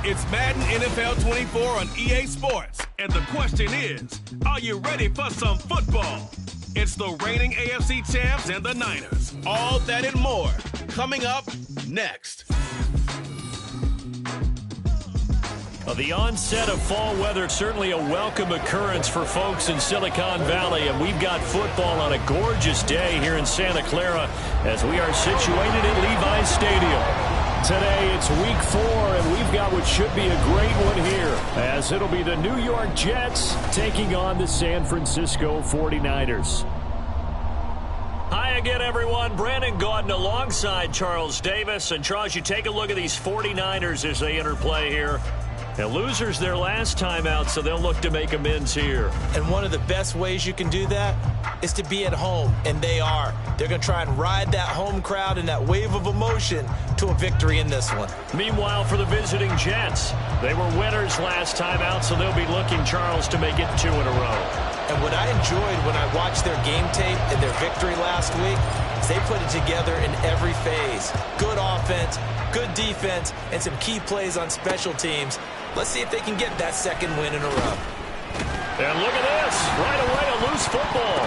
It's Madden NFL 24 on EA Sports. And the question is, are you ready for some football? It's the reigning AFC champs and the Niners. All that and more coming up next. Well, the onset of fall weather, certainly a welcome occurrence for folks in Silicon Valley, and we've got football on a gorgeous day here in Santa Clara as we are situated at Levi's Stadium. Today it's week 4, and we've got what should be a great one here, as it'll be the New York Jets taking on the San Francisco 49ers. Hi again, everyone. Brandon Gaudin alongside Charles Davis. And Charles, you take a look at these 49ers as they enter play here. Now, losers their last time out, so they'll look to make amends here. And one of the best ways you can do that is to be at home, and they are. They're going to try and ride that home crowd and that wave of emotion to a victory in this one. Meanwhile, for the visiting Jets, they were winners last time out, so they'll be looking, Charles, to make it 2 in a row. And what I enjoyed when I watched their game tape and their victory last week is they put it together in every phase. Good offense, good defense, and some key plays on special teams. Let's see if they can get that second win in a row. And look at this. Right away, a loose football.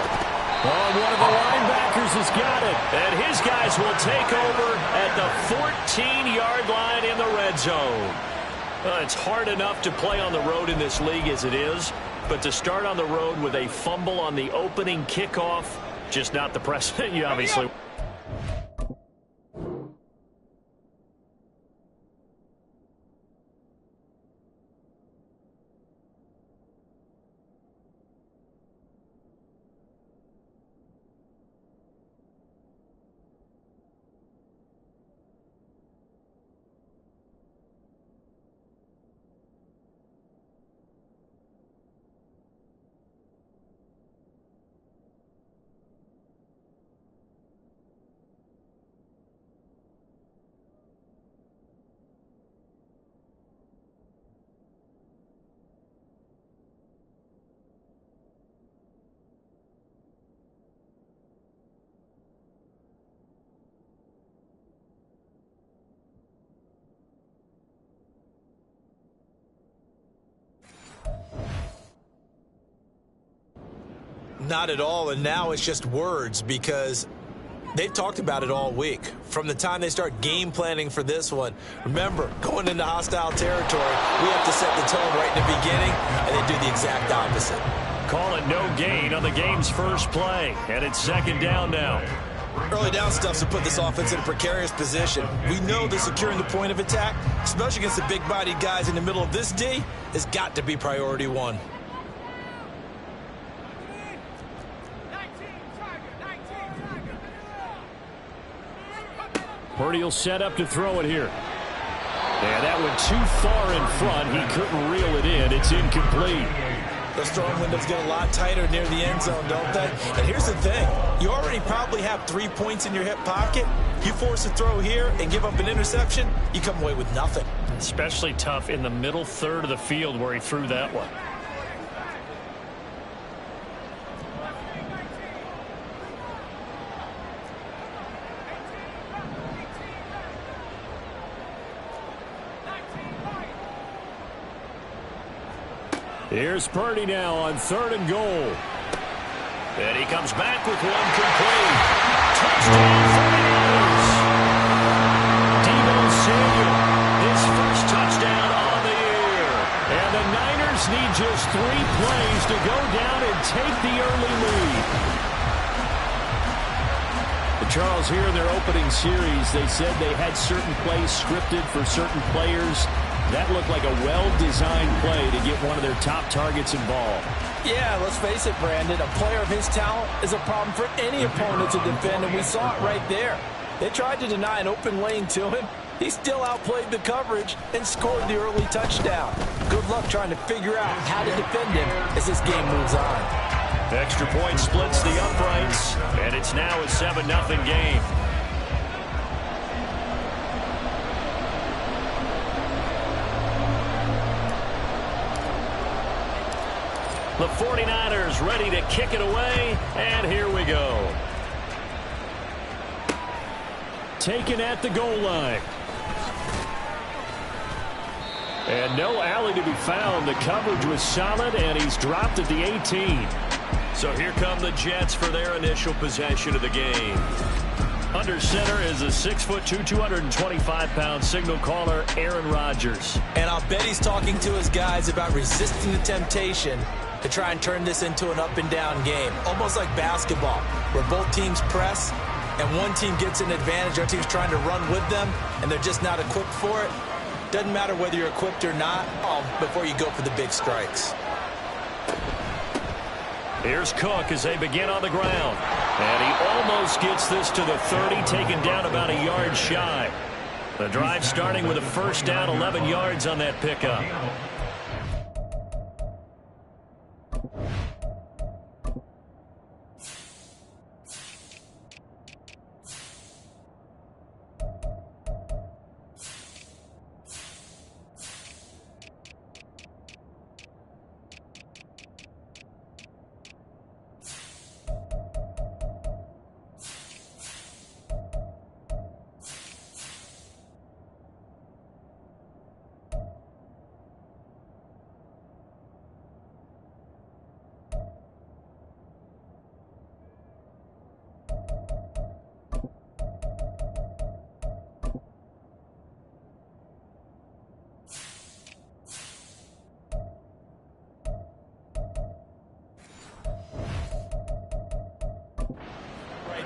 Oh, one of the linebackers has got it. And his guys will take over at the 14-yard line in the red zone. It's hard enough to play on the road in this league as it is, but to start on the road with a fumble on the opening kickoff, just not the precedent you obviously... Not at all, and now it's just words because they've talked about it all week. From the time they start game planning for this one, remember, going into hostile territory, we have to set the tone right in the beginning, and they do the exact opposite. Call it no gain on the game's first play, and it's second down now. Early down stuff's to put this offense in a precarious position. We know that securing the point of attack, especially against the big-bodied guys in the middle of this D, has got to be priority one. Purdy will set up to throw it here. Yeah, that went too far in front. He couldn't reel it in. It's incomplete. Those throwing windows get a lot tighter near the end zone, don't they? And here's the thing. You already probably have 3 points in your hip pocket. You force a throw here and give up an interception, you come away with nothing. Especially tough in the middle third of the field where he threw that one. Here's Purdy now on 3rd and goal. And he comes back with one complete. Touchdown 49ers. Deebo Samuel, his first touchdown on the year. And the Niners need just 3 plays to go down and take the early lead. Charles, here in their opening series, they said they had certain plays scripted for certain players. That looked like a well-designed play to get one of their top targets involved. Yeah, let's face it, Brandon. A player of his talent is a problem for any opponent to defend, and we saw it right there. They tried to deny an open lane to him. He still outplayed the coverage and scored the early touchdown. Good luck trying to figure out how to defend him as this game moves on. Extra point splits the uprights, and it's now a 7-0 game. The 49ers ready to kick it away, and here we go. Taken at the goal line. And no alley to be found. The coverage was solid, and he's dropped at the 18. So here come the Jets for their initial possession of the game. Under center is a 6'2", 225-pound signal caller, Aaron Rodgers. And I'll bet he's talking to his guys about resisting the temptation to try and turn this into an up-and-down game. Almost like basketball, where both teams press, and one team gets an advantage, the other team's trying to run with them, and they're just not equipped for it. Doesn't matter whether you're equipped or not before you go for the big strikes. Here's Cook as they begin on the ground. And he almost gets this to the 30, taken down about a yard shy. The drive starting with a first down, 11 yards on that pickup.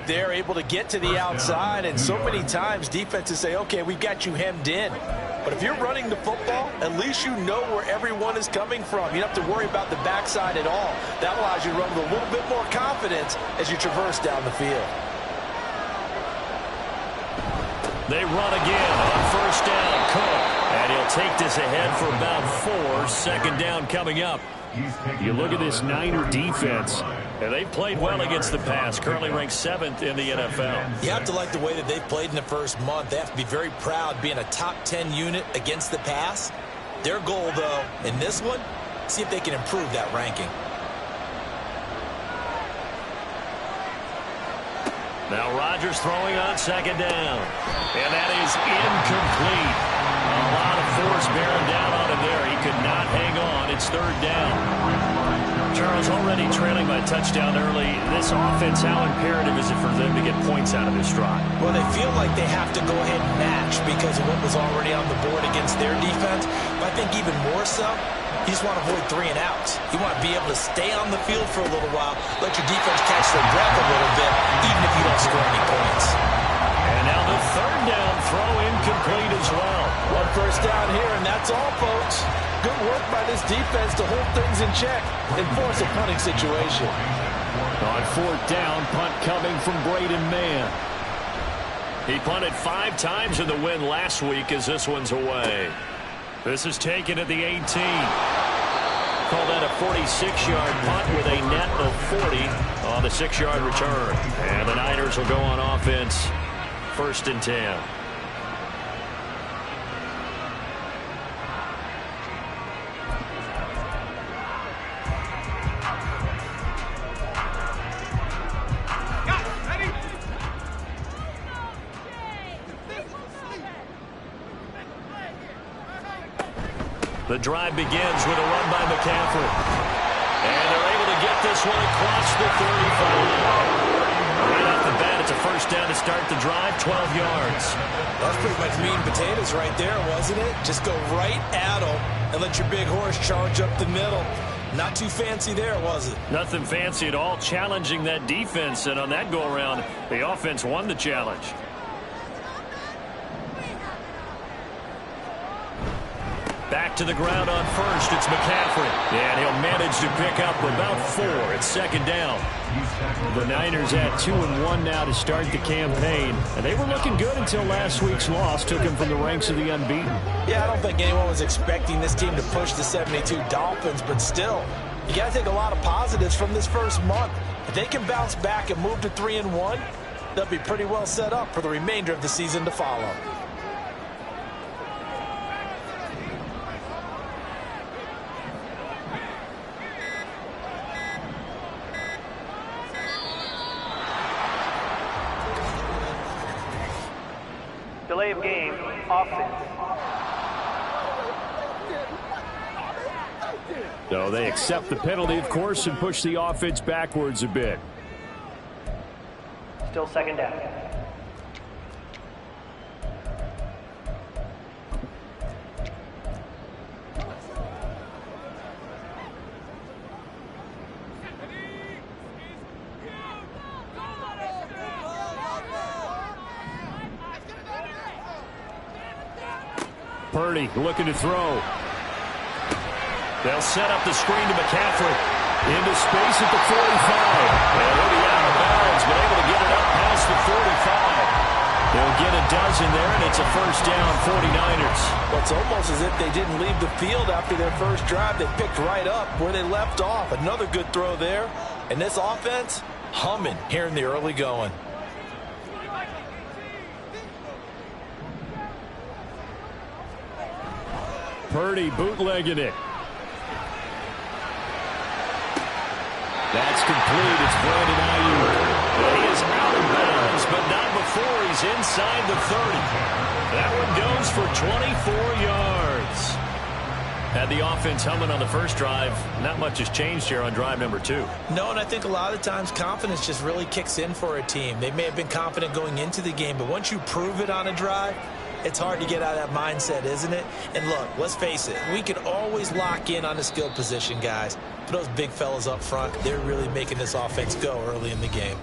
They're able to get to the outside, and so many times defenses say, okay, we've got you hemmed in. But if you're running the football, at least you know where everyone is coming from. You don't have to worry about the backside at all. That allows you to run with a little bit more confidence as you traverse down the field. They run again on first down. Cook, and he'll take this ahead for about 4. Second down coming up. You look at this Niner defense, and they've played well against the pass, currently ranked 7th in the NFL. You have to like the way that they've played in the first month. They have to be very proud being a top 10 unit against the pass. Their goal, though, in this one, see if they can improve that ranking. Now Rodgers throwing on second down, and that is incomplete. A lot of force bearing down on him there. He could not hang on. It's third down. Charles, already trailing by touchdown early. This offense, how imperative is it for them to get points out of this drive? Well, they feel like they have to go ahead and match because of what was already on the board against their defense. But I think even more so, you just want to avoid 3 and outs. You want to be able to stay on the field for a little while, let your defense catch their breath a little bit, even if you don't score any points. And now the third down throw incomplete as well. One first down here, and that's all, folks. Good work by this defense to hold things in check and force a punting situation. On fourth down, punt coming from Braden Mann. He punted 5 times in the win last week as this one's away. This is taken at the 18. Call that a 46-yard punt with a net of 40 on the 6-yard return. And the Niners will go on offense, 1st and 10. The drive begins with a run by McCaffrey. And they're able to get this one across the 35. Right off the bat, it's a first down to start the drive, 12 yards. That's pretty much meat and potatoes right there, wasn't it? Just go right at them and let your big horse charge up the middle. Not too fancy there, was it? Nothing fancy at all, challenging that defense. And on that go-around, the offense won the challenge. Back to the ground on first. It's McCaffrey. And he'll manage to pick up about 4. It's second down. The Niners had 2-1 now to start the campaign. And they were looking good until last week's loss took them from the ranks of the unbeaten. Yeah, I don't think anyone was expecting this team to push the 72 Dolphins, but still, you got to take a lot of positives from this first month. If they can bounce back and move to 3-1, they'll be pretty well set up for the remainder of the season to follow. Delay of game, offense. So they accept the penalty, of course, and push the offense backwards a bit. Still second down. Purdy looking to throw. They'll set up the screen to McCaffrey. Into space at the 45. And he'll be out of bounds, but able to get it up past the 45. They'll get a dozen there, and it's a first down, 49ers. Well, it's almost as if they didn't leave the field after their first drive. They picked right up where they left off. Another good throw there. And this offense, humming here in the early going. Purdy bootlegging it. That's complete. It's Brandon Ayuk. He is out of bounds, but not before he's inside the 30. That one goes for 24 yards. Had the offense humming on the first drive. Not much has changed here on drive number 2. No, and I think a lot of times confidence just really kicks in for a team. They may have been confident going into the game, but once you prove it on a drive, it's hard to get out of that mindset, isn't it? And look, let's face it, we can always lock in on the skill position, guys. But those big fellas up front, they're really making this offense go early in the game.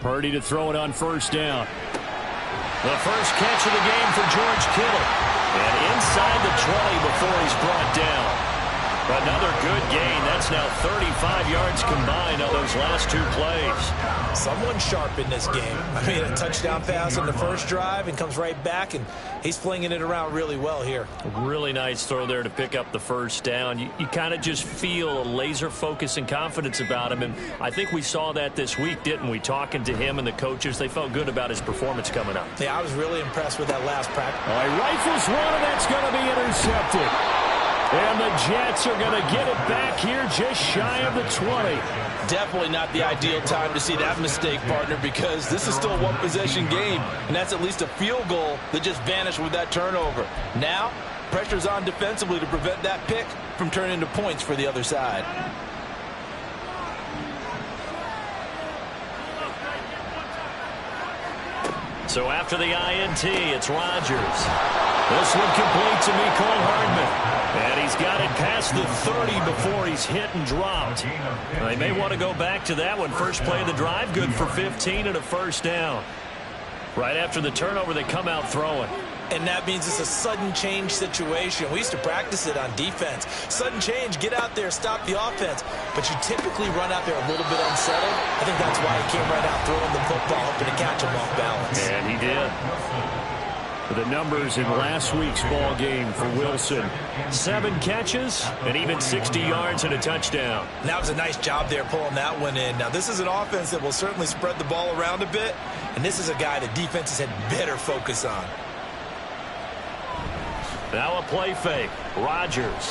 Purdy to throw it on first down. The first catch of the game for George Kittle. And inside the 20 before he's brought down. Another good gain. That's now 35 yards combined on those last 2 plays. Someone sharp in this game. I mean, a touchdown pass on the first drive and comes right back, and he's flinging it around really well here. Really nice throw there to pick up the first down. You kind of just feel a laser focus and confidence about him, and I think we saw that this week, didn't we? Talking to him and the coaches, they felt good about his performance coming up. Yeah, I was really impressed with that last practice. He rifles one, and that's going to be intercepted. And the Jets are going to get it back here just shy of the 20. Definitely not the ideal time to see that mistake, partner, because this is still a one-possession game, and that's at least a field goal that just vanished with that turnover. Now, pressure's on defensively to prevent that pick from turning into points for the other side. So after the INT, it's Rodgers. This one complete to Mecole Hardman. And he's got it past the 30 before he's hit and dropped. They may want to go back to that one. First play of the drive, good for 15 and a first down. Right after the turnover, they come out throwing. And that means it's a sudden change situation. We used to practice it on defense. Sudden change, get out there, stop the offense. But you typically run out there a little bit unsettled. I think that's why he came right out throwing the football, hoping to catch him off balance. And he did. The numbers in last week's ball game for Wilson. 7 catches and even 60 yards and a touchdown. And that was a nice job there pulling that one in. Now, this is an offense that will certainly spread the ball around a bit. And this is a guy that defenses had better focus on. Now a play fake. Rodgers.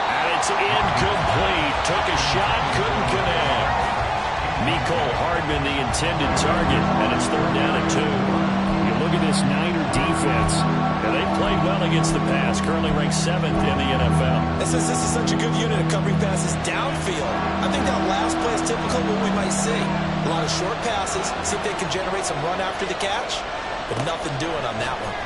And it's incomplete. Took a shot, couldn't connect. Mecole Hardman, the intended target, and it's 3rd down and 2. You look at this Niner defense, and they played well against the pass, currently ranked 7th in the NFL. And since this is such a good unit of covering passes downfield, I think that last play is typical of what we might see. A lot of short passes, see if they can generate some run after the catch, but nothing doing on that one.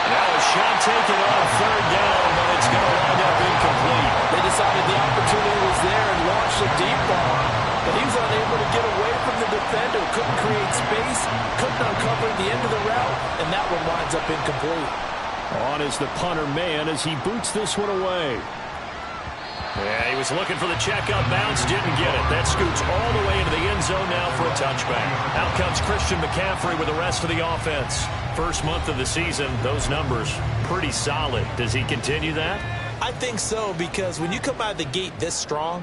Now a shot taken on 3rd down, but it's going to wind up incomplete. They decided the opportunity was there and launched a deep ball, but he was unable to get away from the defender, couldn't create space, couldn't uncover the end of the route, and that one winds up incomplete. On is the punter man as he boots this one away. Yeah, he was looking for the checkup bounce, didn't get it. That scoots all the way into the end zone now for a touchback. Out comes Christian McCaffrey with the rest of the offense. First month of the season, those numbers pretty solid. Does he continue that? I think so, because when you come out of the gate this strong,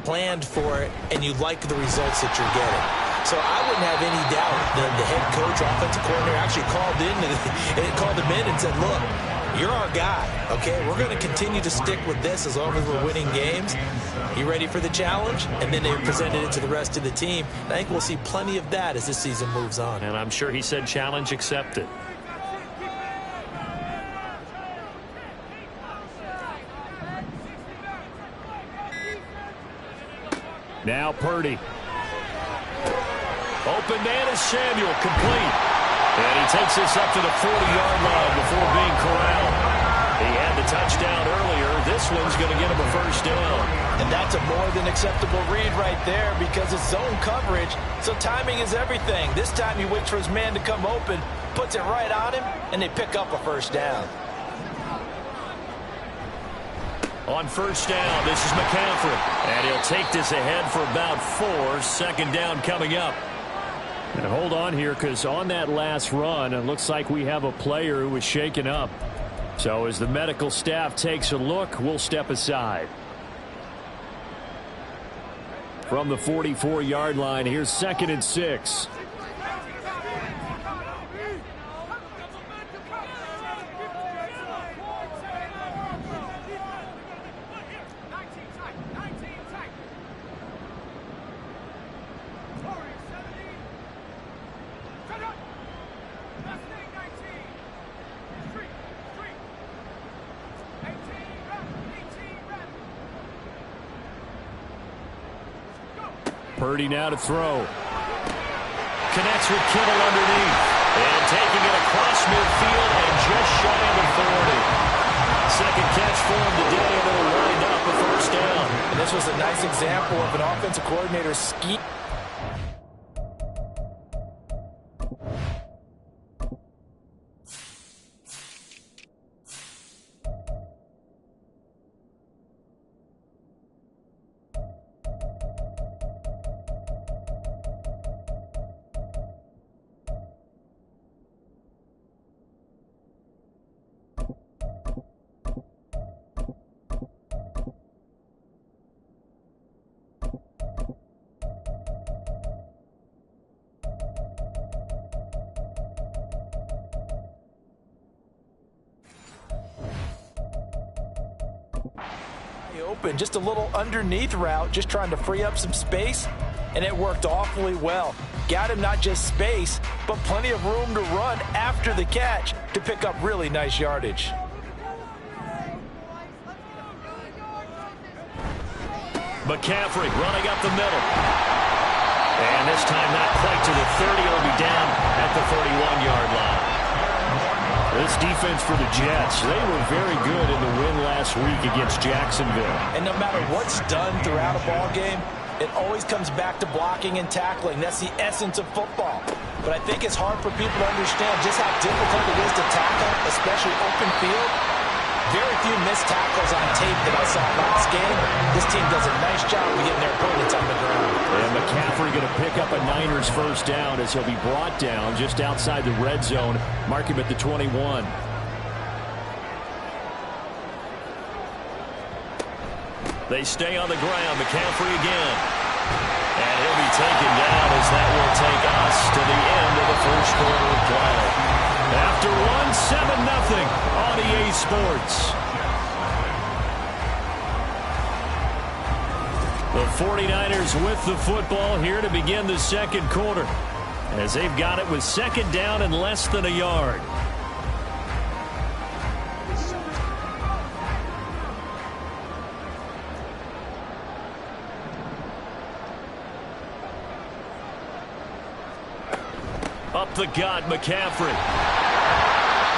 planned for it, and you like the results that you're getting. So I wouldn't have any doubt that the head coach, offensive coordinator, actually called him in and said, look, you're our guy, okay? We're going to continue to stick with this as long as we're winning games. You ready for the challenge? And then they presented it to the rest of the team. And I think we'll see plenty of that as this season moves on. And I'm sure he said challenge accepted. Now Purdy. Open man is Samuel, complete. And he takes this up to the 40-yard line before being corralled. He had the touchdown earlier. This one's going to get him a first down. And that's a more than acceptable read right there because it's zone coverage, so timing is everything. This time he waits for his man to come open, puts it right on him, and they pick up a first down. On first down, this is McCaffrey. And he'll take this ahead for about 4. Second down coming up. And hold on here, because on that last run, it looks like we have a player who was shaken up. So as the medical staff takes a look, we'll step aside. From the 44-yard line, here's 2nd and 6. Purdy now to throw. Connects with Kittle underneath. And taking it across midfield and just shy of the 40. Second catch for him today, and it'll wind up a first down. And this was a nice example of an offensive coordinator's scheme. Open, just a little underneath route, just trying to free up some space, and it worked awfully well. Got him not just space, but plenty of room to run after the catch to pick up really nice yardage. McCaffrey running up the middle. And this time not quite to the 30. It'll be down at the 31-yard line. This defense for the Jets, they were very good in the win last week against Jacksonville. And no matter what's done throughout a ball game, it always comes back to blocking and tackling. That's the essence of football. But I think it's hard for people to understand just how difficult it is to tackle, especially open field. Very few missed tackles on tape that I saw last game. This team does a nice job of getting their opponents on the ground. And McCaffrey going to pick up a Niners first down as he'll be brought down just outside the red zone. Mark him at the 21. They stay on the ground. McCaffrey again. And he'll be taken down as that will take us to the end of the first quarter of play. After 7-0 on EA Sports. The 49ers with the football here to begin the second quarter, as they've got it with second down and less than a yard. Up the gut, McCaffrey.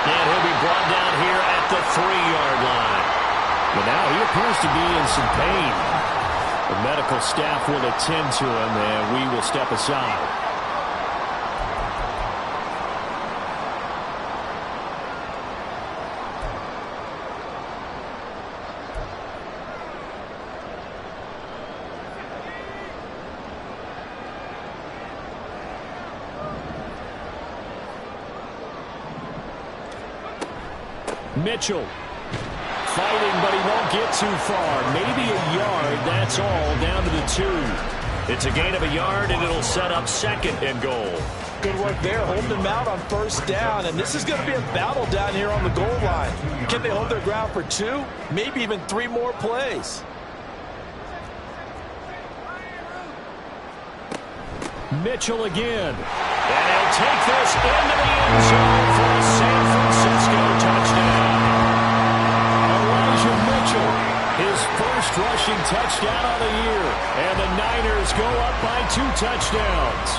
And he'll be brought down here at the 3-yard line. But now he appears to be in some pain. The medical staff will attend to him, and we will step aside. Mitchell fighting, but he won't get too far. Maybe a yard, that's all, down to the 2. It's a gain of a yard, and it'll set up 2nd and goal. Good work there, holding him out on 1st down, and this is going to be a battle down here on the goal line. Can they hold their ground for 2, maybe even 3 more plays? Mitchell again. And he'll take this into the end zone for a San Francisco touchdown. Elijah Mitchell, his first rushing touchdown of the year. And the Niners go up by 2 touchdowns.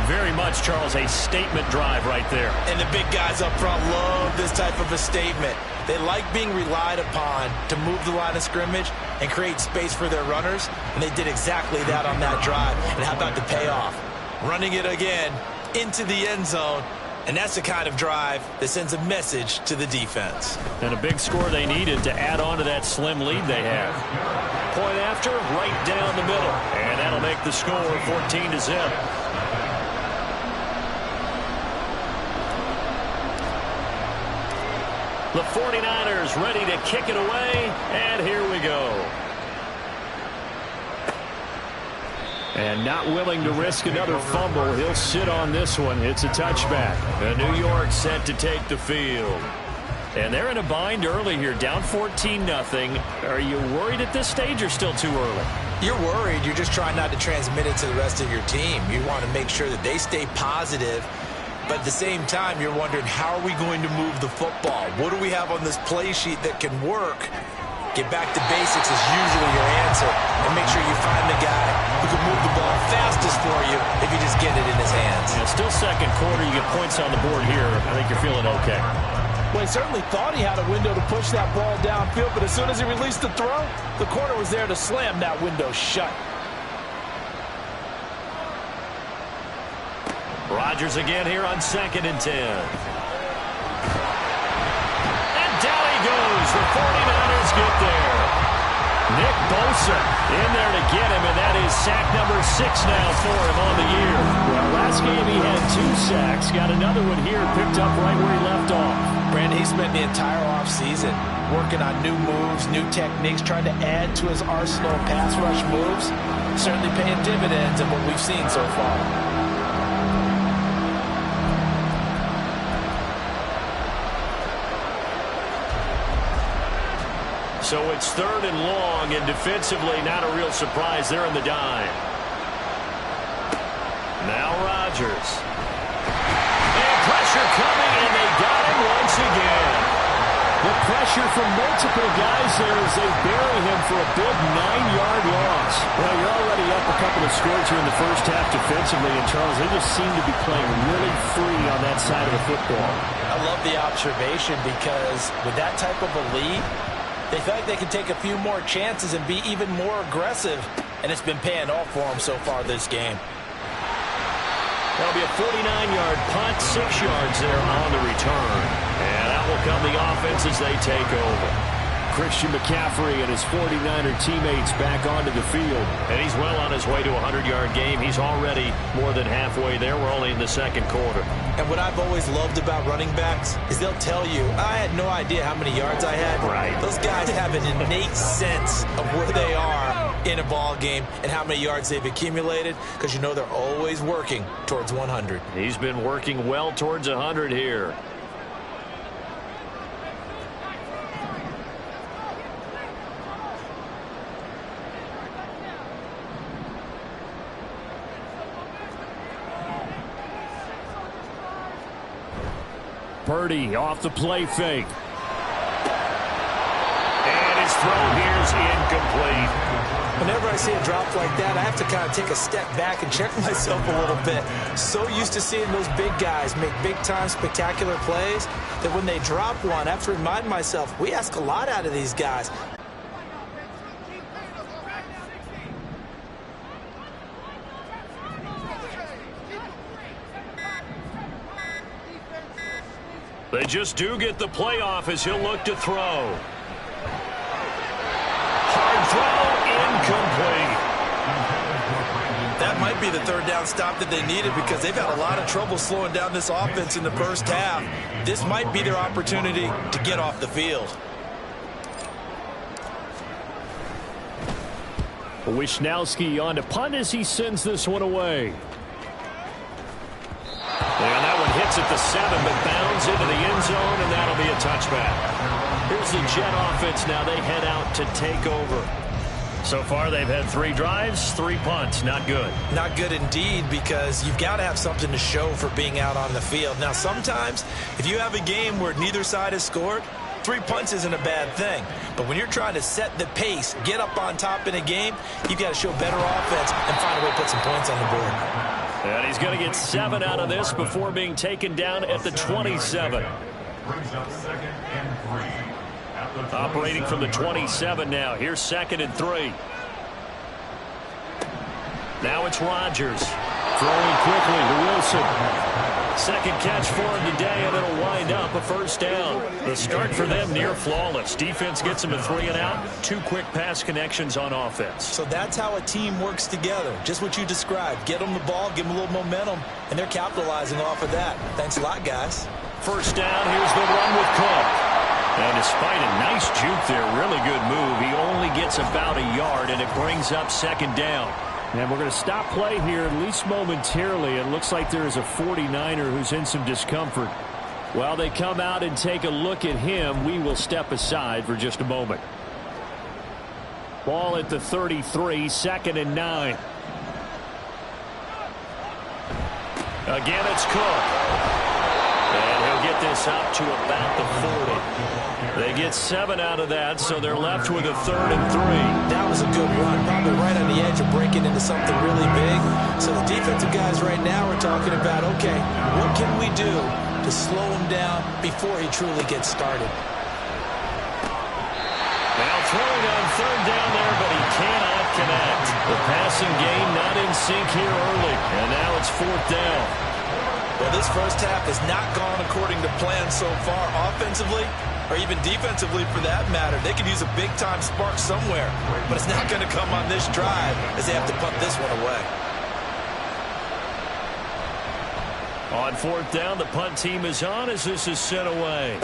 Very much, Charles, a statement drive right there. And the big guys up front love this type of a statement. They like being relied upon to move the line of scrimmage and create space for their runners, and they did exactly that on that drive. And how about the payoff? Running it again into the end zone, and that's the kind of drive that sends a message to the defense. And a big score they needed to add on to that slim lead they have. Point after, right down the middle, and that'll make the score 14-0. The 49ers ready to kick it away, and here we go. And not willing to risk another fumble, he'll sit on this one. It's a touchback. And New York set to take the field. And they're in a bind early here, down 14-0. Are you worried at this stage or still too early? You're worried. You're just trying not to transmit it to the rest of your team. You want to make sure that they stay positive. But at the same time, you're wondering, how are we going to move the football? What do we have on this play sheet that can work? Get back to basics is usually your answer. And make sure you find the guy who can move the ball fastest for you if you just get it in his hands. Yeah, still second quarter. You get points on the board here. I think you're feeling okay. Well, he certainly thought he had a window to push that ball downfield, but as soon as he released the throw, the corner was there to slam that window shut. Rodgers again here on 2nd and 10. And down he goes. The 49ers get there. Nick Bosa in there to get him, and that is sack number 6 now for him on the year. Well, last game he had 2 sacks. Got another one here, picked up right where he left off. Brandon, he spent the entire offseason working on new moves, new techniques, trying to add to his arsenal of pass rush moves. Certainly paying dividends in what we've seen so far. So it's 3rd and long, and defensively not a real surprise. They're in the dime. Now Rodgers. And pressure coming, and they got him once again. The pressure from multiple guys there as they bury him for a big 9-yard loss. Well, you're already up a couple of scores here in the first half defensively, and Charles, they just seem to be playing really free on that side of the football. I love the observation because with that type of a lead, they feel like they can take a few more chances and be even more aggressive, and it's been paying off for them so far this game. That'll be a 49-yard punt, 6 yards there on the return. And out will come the offense as they take over. Christian McCaffrey and his 49er teammates back onto the field. And he's well on his way to a 100-yard game. He's already more than halfway there. We're only in the 2nd quarter. And what I've always loved about running backs is they'll tell you, I had no idea how many yards I had. Right. Those guys have an innate sense of where they are in a ball game and how many yards they've accumulated, because you know they're always working towards 100. He's been working well towards 100 here. Purdy off the play fake. And his throw here is incomplete. Whenever I see a drop like that, I have to kind of take a step back and check myself a little bit. So used to seeing those big guys make big-time spectacular plays that when they drop one, I have to remind myself, we ask a lot out of these guys. They just do get the playoff as he'll look to throw. Hard throw, incomplete. That might might be the third down stop that they needed because they've had a lot of trouble slowing down this offense in the first half. This might be their opportunity to get off the field. Wisnowski on to punt as he sends this one away. And that one hits at the 7, but bounds into the end zone, and that'll be a touchback. Here's the Jet offense now. They head out to take over. So far, they've had 3 drives, 3 punts. Not good. Not good indeed, because you've got to have something to show for being out on the field. Now, sometimes, if you have a game where neither side has scored, 3 punts isn't a bad thing. But when you're trying to set the pace, get up on top in a game, you've got to show better offense and find a way to put some points on the board. And he's going to get 7 out of this before being taken down at the 27. Operating from the 27 now. Here's 2nd and 3. Now it's Rodgers. Throwing quickly to Wilson. Second catch for him today, and it'll wind up a first down. The start for them near flawless. Defense gets them a 3 and out. 2 quick pass connections on offense. So that's how a team works together. Just what you described. Get them the ball, give them a little momentum, and they're capitalizing off of that. Thanks a lot, guys. First down, here's the run with Cook. And despite a nice juke there, really good move, he only gets about a yard, and it brings up 2nd down. And we're going to stop play here, at least momentarily. It looks like there is a 49er who's in some discomfort. While they come out and take a look at him, we will step aside for just a moment. Ball at the 33, 2nd and 9. Again, it's Cook. And he'll get this out to about the 40. They get 7 out of that, so they're left with a 3rd and 3. That was a good run, probably right on the edge of breaking into something really big. So the defensive guys right now are talking about, okay, what can we do to slow him down before he truly gets started? Now throwing on 3rd down there, but he cannot connect. The passing game not in sync here early, and now it's 4th down. Well, this first half has not gone according to plan so far offensively, or even defensively for that matter. They could use a big-time spark somewhere, but it's not going to come on this drive as they have to punt this one away. On 4th down, the punt team is on as this is sent away.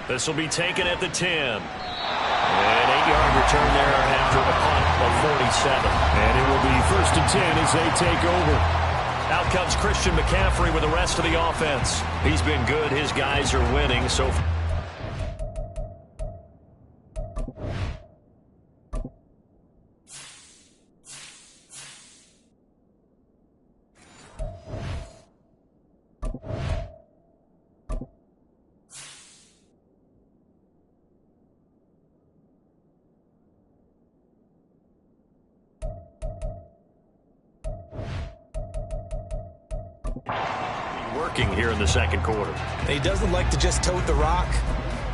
This will be taken at the 10. An 8-yard return there after the punt of 47. And it will be 1st and 10 as they take over. Out comes Christian McCaffrey with the rest of the offense. He's been good. His guys are winning so far. Working here in the 2nd quarter. He doesn't like to just tote the rock.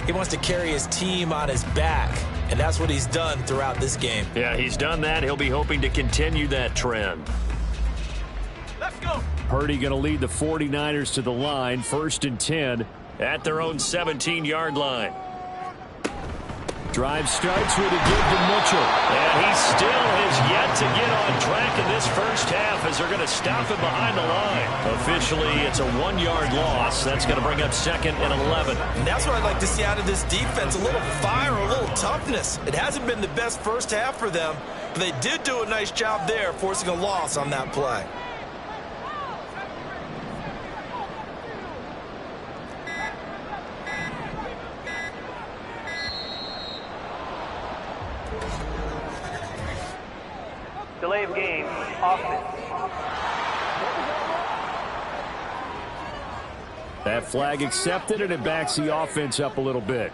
He wants to carry his team on his back, and that's what he's done throughout this game. Yeah, he's done that. He'll be hoping to continue that trend. Let's go. Purdy going to lead the 49ers to the line, 1st and 10 at their own 17-yard line. Drive starts with a give to Mitchell. And he still has yet to get on track in this first half as they're going to stop him behind the line. Officially, it's a 1-yard loss. That's going to bring up 2nd and 11. And that's what I'd like to see out of this defense, a little fire, a little toughness. It hasn't been the best first half for them, but they did do a nice job there, forcing a loss on that play. Delay of game, offense. That flag accepted, and it backs the offense up a little bit.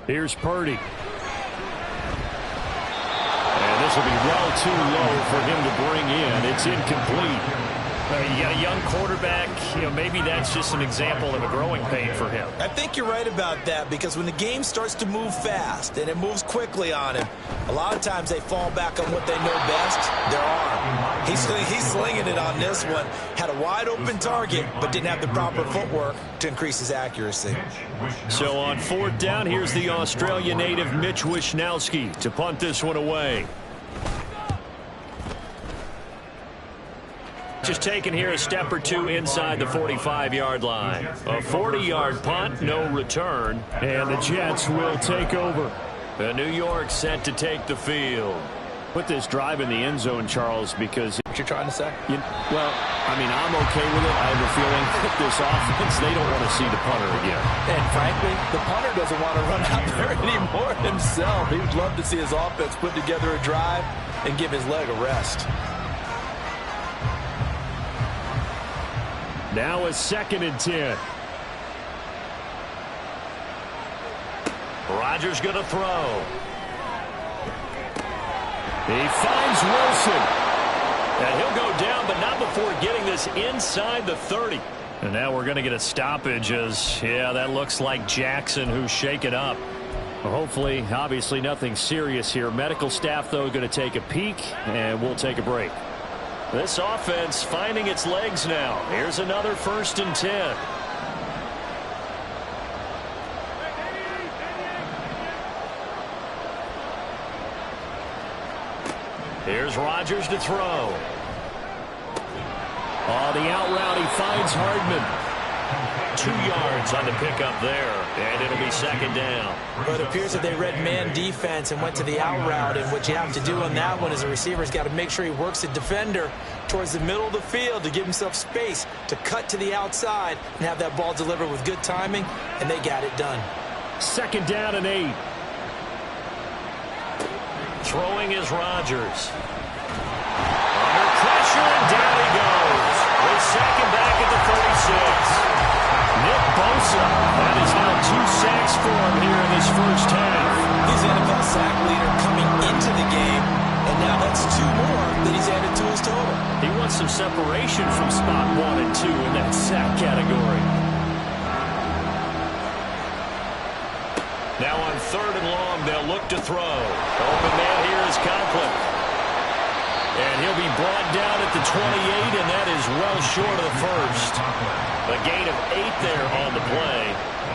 Here's Purdy. And this will be well too low for him to bring in. It's incomplete. You got a young quarterback. Maybe that's just an example of a growing pain for him. I think you're right about that, because when the game starts to move fast and it moves quickly on him, a lot of times they fall back on what they know best, their arm. He's slinging it on this one. Had a wide open target, but didn't have the proper footwork to increase his accuracy. So on 4th down, here's the Australia native Mitch Wishnowsky to punt this one away. Just taking here a step or two inside the 45-yard line. A 40-yard punt, no return. And the Jets will take over. The New York set to take the field. Put this drive in the end zone, Charles, because... What you're trying to say? I'm okay with it. I have a feeling that this offense, they don't want to see the punter again. And frankly, the punter doesn't want to run out there anymore himself. He would love to see his offense put together a drive and give his leg a rest. Now a 2nd and 10. Rodgers going to throw. He finds Wilson. And he'll go down, but not before getting this inside the 30. And now we're going to get a stoppage as, that looks like Jackson who's shaken up. Well, hopefully, obviously nothing serious here. Medical staff, though, going to take a peek, and we'll take a break. This offense finding its legs now. Here's another 1st and 10. Here's Rodgers to throw. The out route, he finds Hardman. 2 yards on the pickup there, and it'll be 2nd down. But it appears that they read man defense and went to the out route, and what you have to do on that one is a receiver's got to make sure he works the defender towards the middle of the field to give himself space to cut to the outside and have that ball delivered with good timing, and they got it done. 2nd down and 8. Throwing is Rodgers. Under pressure, and down he goes. They sack him back at the 36. Nick Bosa, that is now 2 sacks for him here in this first half. He's the NFL sack leader coming into the game, and now that's 2 more that he's added to his total. He wants some separation from spot 1 and 2 in that sack category. Now on 3rd and long, they'll look to throw. Open man here is Conklin. And he'll be brought down at the 28, and that is well short of the first. A gain of 8 there on the play.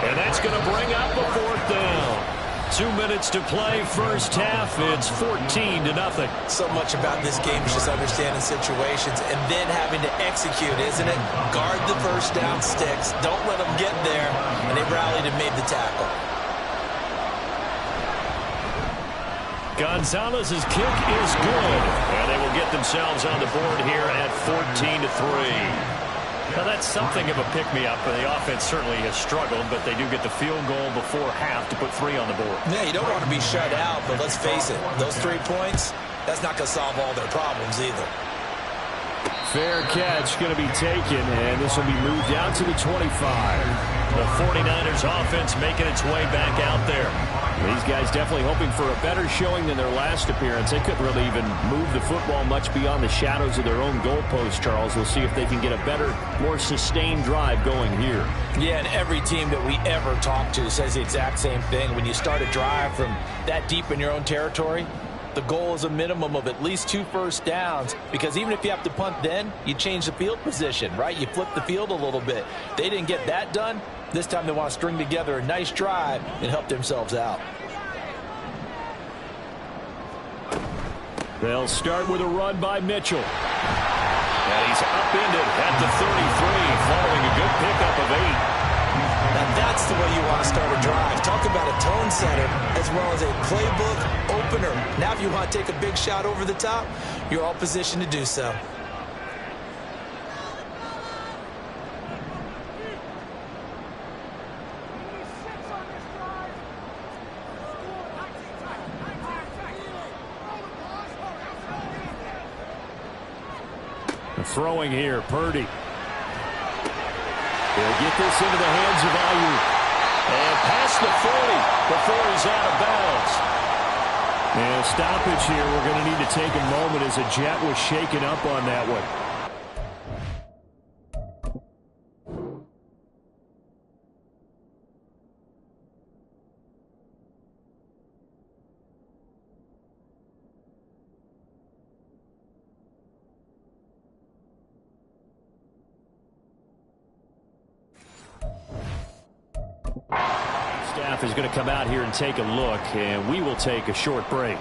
And that's going to bring up a 4th down. 2 minutes to play, first half. It's 14-0. So much about this game is just understanding situations and then having to execute, isn't it? Guard the first down sticks. Don't let them get there. And they rallied and made the tackle. Gonzalez's kick is good, and they will get themselves on the board here at 14-3. Now that's something of a pick-me-up. The offense certainly has struggled, but they do get the field goal before half to put 3 on the board. Yeah, you don't want to be shut out, but let's face it, those 3 points, that's not going to solve all their problems either. Fair catch going to be taken, and this will be moved out to the 25. The 49ers offense making its way back out there. These guys definitely hoping for a better showing than their last appearance. They couldn't really even move the football much beyond the shadows of their own goalpost, Charles. We'll see if they can get a better, more sustained drive going here. Yeah, and every team that we ever talk to says the exact same thing. When you start a drive from that deep in your own territory, the goal is a minimum of at least 2 first downs, because even if you have to punt then, you change the field position, right? You flip the field a little bit. They didn't get that done. This time they want to string together a nice drive and help themselves out. They'll start with a run by Mitchell. And he's upended at the 33, following a good pickup of 8. Now that's the way you want to start a drive. Talk about a tone setter as well as a playbook opener. Now if you want to take a big shot over the top, you're all positioned to do so. Throwing here, Purdy. He'll get this into the hands of Ayuk. And past the 40 before he's out of bounds. And a stoppage here. We're going to need to take a moment as a Jet was shaken up on that one. staff is going to come out here and take a look, and we will take a short break.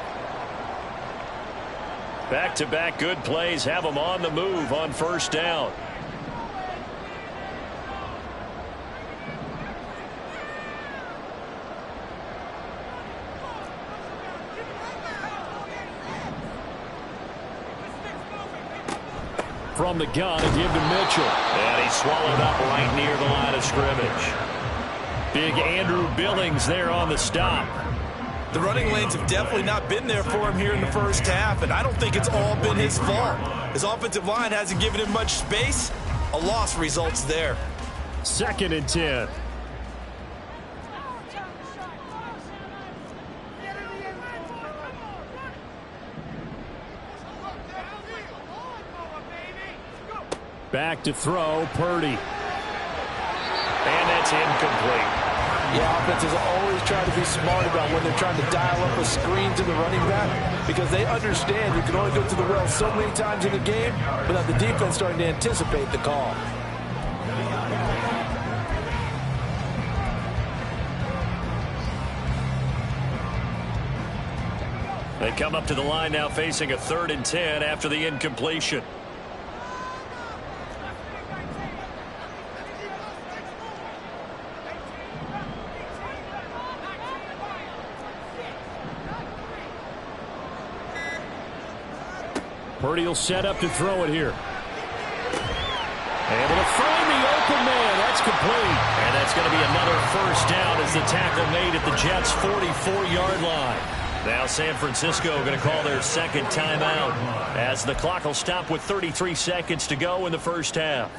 Back-to-back good plays have them on the move on first down. From the gun, a give to Mitchell. And he swallowed up right near the line of scrimmage. Big Andrew Billings there on the stop. The running lanes have definitely not been there for him here in the first half, and I don't think it's all been his fault. His offensive line hasn't given him much space. A loss results there. 2nd and 10. Back to throw, Purdy. And that's incomplete. Yeah, offenses always try to be smart about when they're trying to dial up a screen to the running back, because they understand you can only go to the well so many times in the game without the defense starting to anticipate the call. They come up to the line now facing a 3rd and 10 after the incompletion. Purdy will set up to throw it here. Able to find the open man. That's complete. And that's going to be another first down as the tackle made at the Jets' 44-yard line. Now San Francisco going to call their 2nd timeout as the clock will stop with 33 seconds to go in the first half.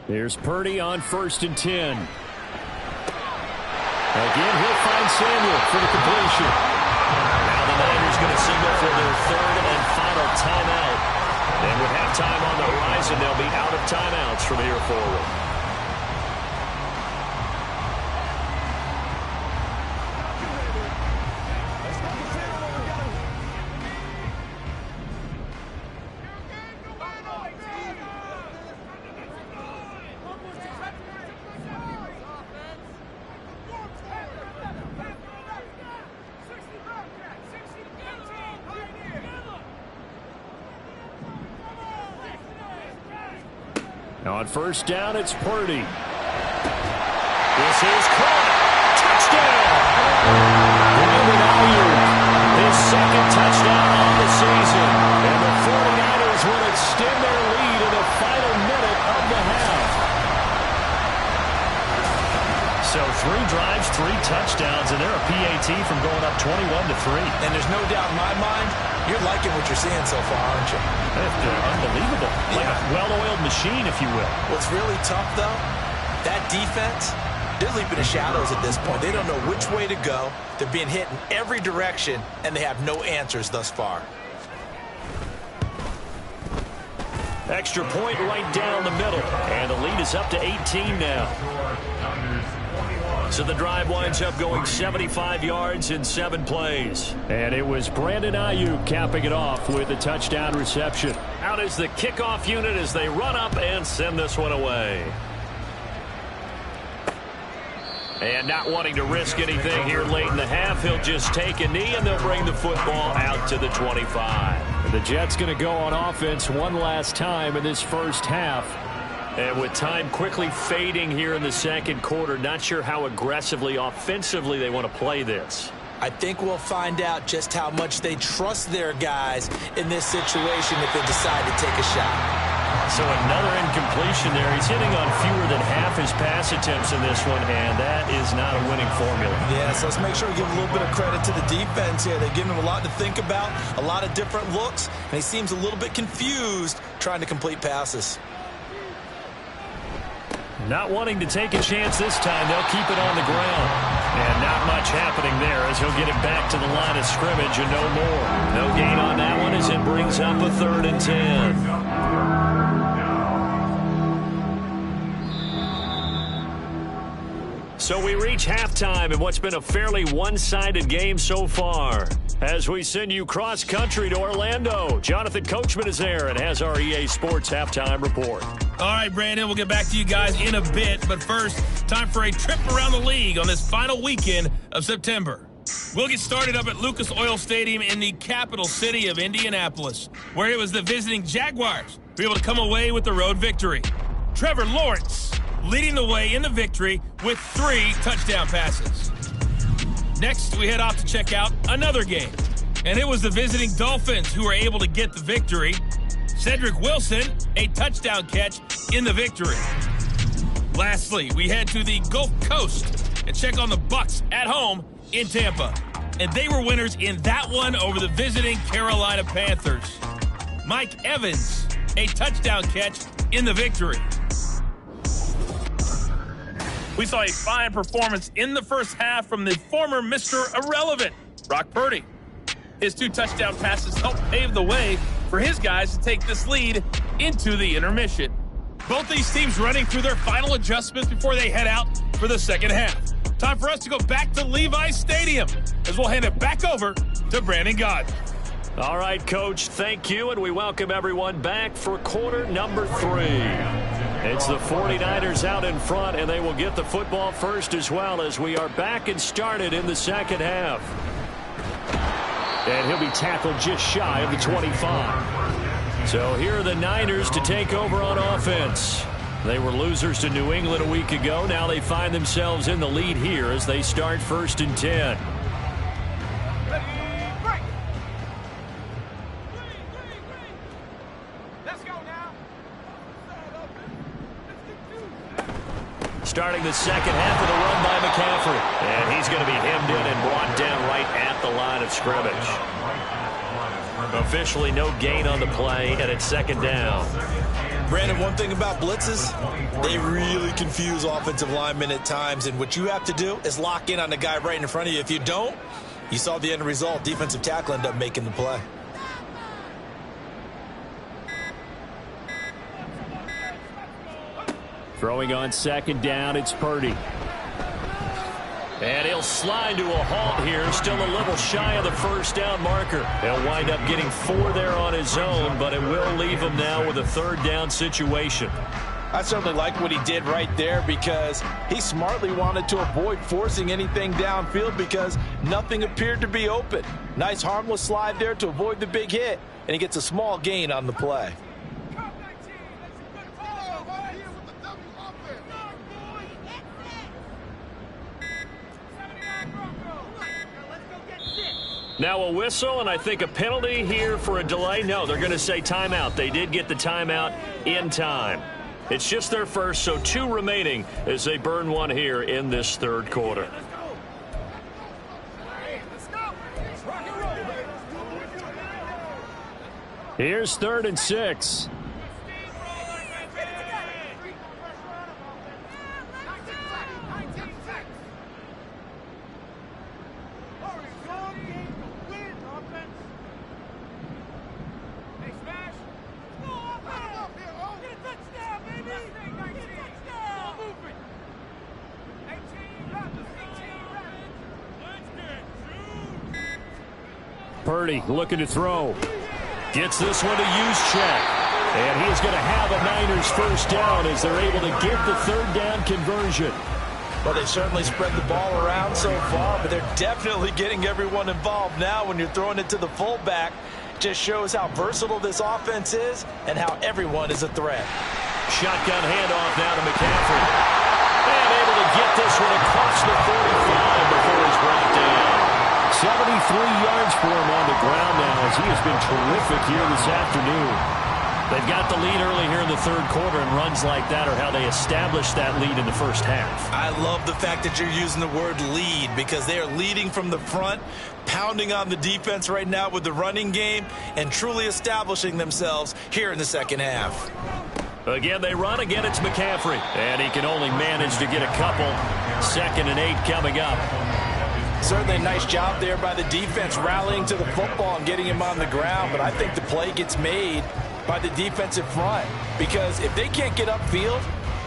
Here's Purdy on 1st and 10. Again, he'll find Samuel for the completion. Now the Niners going to signal for their 3rd and final timeout. And with halftime on the horizon, they'll be out of timeouts from here forward. Now on first down, it's Purdy. This is caught. Touchdown! Brandon Ayuk, his 2nd touchdown on the season. And the 49ers will extend their lead in the final minute of the half. So 3 drives, 3 touchdowns, and they're a PAT from going up 21-3. And there's no doubt in my mind, you're liking what you're seeing so far, aren't you? Unbelievable. Like a well-oiled machine, if you will. What's really tough, though, that defense, they're leaping the shadows at this point. They don't know which way to go. They're being hit in every direction, and they have no answers thus far. Extra point right down the middle. And the lead is up to 18 now. So the drive winds up going 75 yards in 7 plays. And it was Brandon Ayuk capping it off with a touchdown reception. Out is the kickoff unit as they run up and send this one away. And not wanting to risk anything here late in the half, he'll just take a knee and they'll bring the football out to the 25. The Jets going to go on offense one last time in this first half. And with time quickly fading here in the 2nd quarter, not sure how aggressively, offensively they want to play this. I think we'll find out just how much they trust their guys in this situation if they decide to take a shot. So another incompletion there. He's hitting on fewer than half his pass attempts in this one, and that is not a winning formula. Yeah, so let's make sure we give a little bit of credit to the defense here. They're giving him a lot to think about, a lot of different looks, and he seems a little bit confused trying to complete passes. Not wanting to take a chance this time, they'll keep it on the ground. And not much happening there as he'll get it back to the line of scrimmage and no more. No gain on that one as it brings up a 3rd and 10. So we reach halftime in what's been a fairly one-sided game so far. As we send you cross-country to Orlando, Jonathan Coachman is there and has our EA Sports halftime report. All right, Brandon, we'll get back to you guys in a bit. But first, time for a trip around the league on this final weekend of September. We'll get started up at Lucas Oil Stadium in the capital city of Indianapolis, where it was the visiting Jaguars who were able to come away with the road victory. Trevor Lawrence leading the way in the victory with 3 touchdown passes. Next, we head off to check out another game, and it was the visiting Dolphins who were able to get the victory. Cedric Wilson, a touchdown catch in the victory. Lastly, we head to the Gulf Coast and check on the Bucs at home in Tampa, and they were winners in that one over the visiting Carolina Panthers. Mike Evans, a touchdown catch in the victory. We saw a fine performance in the first half from the former Mr. Irrelevant, Brock Purdy. His 2 touchdown passes helped pave the way for his guys to take this lead into the intermission. Both these teams running through their final adjustments before they head out for the second half. Time for us to go back to Levi's Stadium as we'll hand it back over to Brandon Gaudin. All right, Coach, thank you, and we welcome everyone back for quarter number 3. It's the 49ers out in front, and they will get the football first as well as we are back and started in the second half. And he'll be tackled just shy of the 25. So here are the Niners to take over on offense. They were losers to New England a week ago. Now they find themselves in the lead here as they start 1st and 10. Starting the second half with a run by McCaffrey. And he's going to be hemmed in and brought down right at the line of scrimmage. Officially no gain on the play, and it's 2nd down. Brandon, one thing about blitzes, they really confuse offensive linemen at times, and what you have to do is lock in on the guy right in front of you. If you don't, you saw the end result. Defensive tackle ended up making the play. Throwing on 2nd down, it's Purdy. And he'll slide to a halt here, still a little shy of the 1st down marker. He'll wind up getting 4 there on his own, but it will leave him now with a 3rd down situation. I certainly like what he did right there because he smartly wanted to avoid forcing anything downfield because nothing appeared to be open. Nice harmless slide there to avoid the big hit, and he gets a small gain on the play. Now a whistle, and I think a penalty here for a delay. No, they're going to say timeout. They did get the timeout in time. It's just their first, so 2 remaining as they burn 1 here in this 3rd quarter. Here's 3rd and 6. Purdy looking to throw. Gets this one to Juszczyk. And he's going to have a Niners 1st down as they're able to get the 3rd down conversion. Well, they certainly spread the ball around so far, but they're definitely getting everyone involved now when you're throwing it to the fullback. Just shows how versatile this offense is and how everyone is a threat. Shotgun handoff now to McCaffrey. And able to get this one across the 45 before he's brought down. 73 yards for him on the ground now as he has been terrific here this afternoon. They've got the lead early here in the 3rd quarter, and runs like that are how they establish that lead in the 1st half. I love the fact that you're using the word lead because they are leading from the front, pounding on the defense right now with the running game, and truly establishing themselves here in the 2nd half. Again, they run. Again, it's McCaffrey. And he can only manage to get a couple. 2nd and 8 coming up. Certainly a nice job there by the defense rallying to the football and getting him on the ground. But I think the play gets made by the defensive front. Because if they can't get upfield,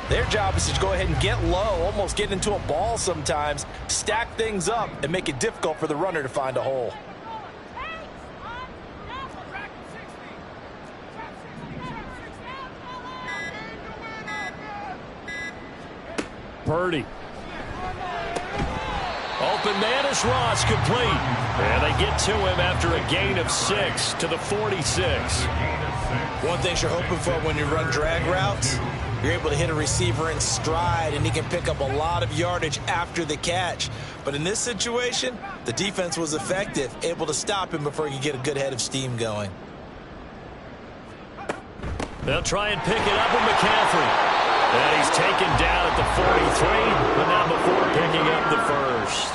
their job is to go ahead and get low, almost get into a ball sometimes, stack things up, and make it difficult for the runner to find a hole. Purdy. Open man is Ross, complete. And they get to him after a gain of 6 to the 46. One thing you're hoping for when you run drag routes, you're able to hit a receiver in stride, and he can pick up a lot of yardage after the catch. But in this situation, the defense was effective, able to stop him before he could get a good head of steam going. They'll try and pick it up with McCaffrey. And he's taken down at the 43, but not before picking up the first.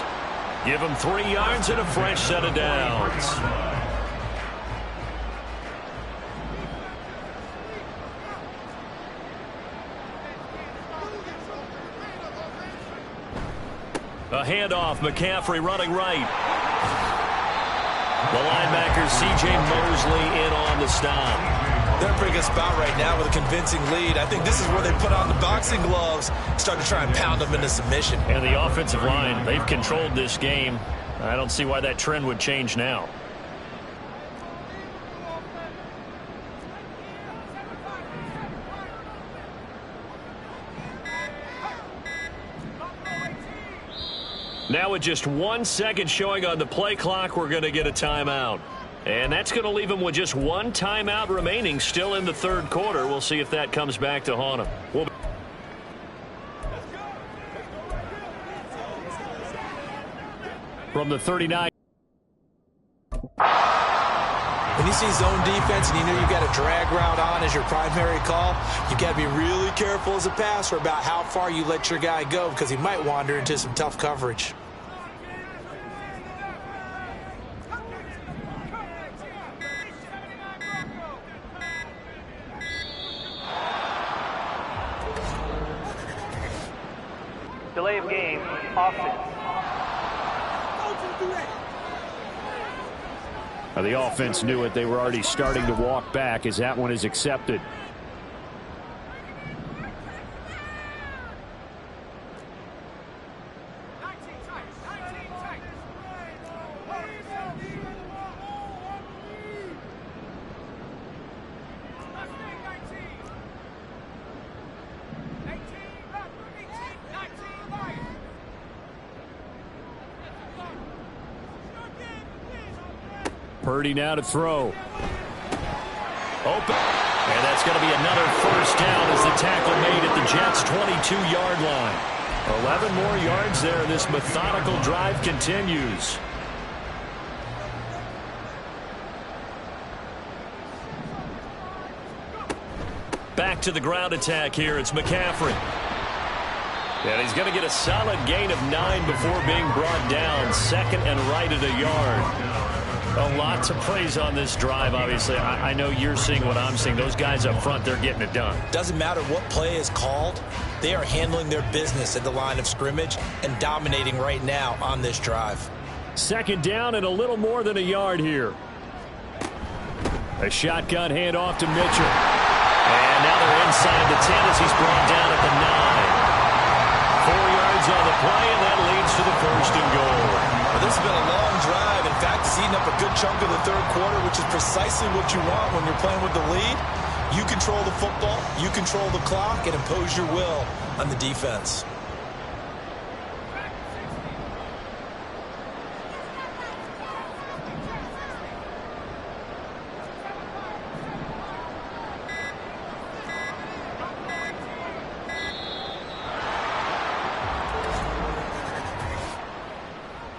Give him 3 yards and a fresh set of downs. A handoff, McCaffrey running right. The linebacker, C.J. Mosley, in on the stop. They're in a pretty good spot right now with a convincing lead. I think this is where they put on the boxing gloves, start to try and pound them into submission. And the offensive line, they've controlled this game. I don't see why that trend would change now. Now with just 1 second showing on the play clock, we're going to get a timeout. And that's going to leave them with just 1 timeout remaining still in the 3rd quarter. We'll see if that comes back to haunt them. From the 39. When you see zone defense and you know you've got a drag route on as your primary call, you've got to be really careful as a passer about how far you let your guy go because he might wander into some tough coverage. Delay of game, offense. The offense knew it. They were already starting to walk back as that one is accepted. Purdy now to throw. Open. And that's going to be another first down as the tackle made at the Jets' 22-yard line. 11 more yards there. This methodical drive continues. Back to the ground attack here. It's McCaffrey. And he's going to get a solid gain of 9 before being brought down. 2nd and right at a yard. A lot to praise on this drive, obviously. I know you're seeing what I'm seeing. Those guys up front, they're getting it done. Doesn't matter what play is called. They are handling their business at the line of scrimmage and dominating right now on this drive. 2nd down and a little more than a yard here. A shotgun handoff to Mitchell. And now they're inside the 10 as he's brought down at the 9. 4 yards on the play, and that leads to the 1st and goal. Well, this has been a long drive. In fact, it's eating up a good chunk of the 3rd quarter, which is precisely what you want when you're playing with the lead. You control the football, you control the clock, and impose your will on the defense.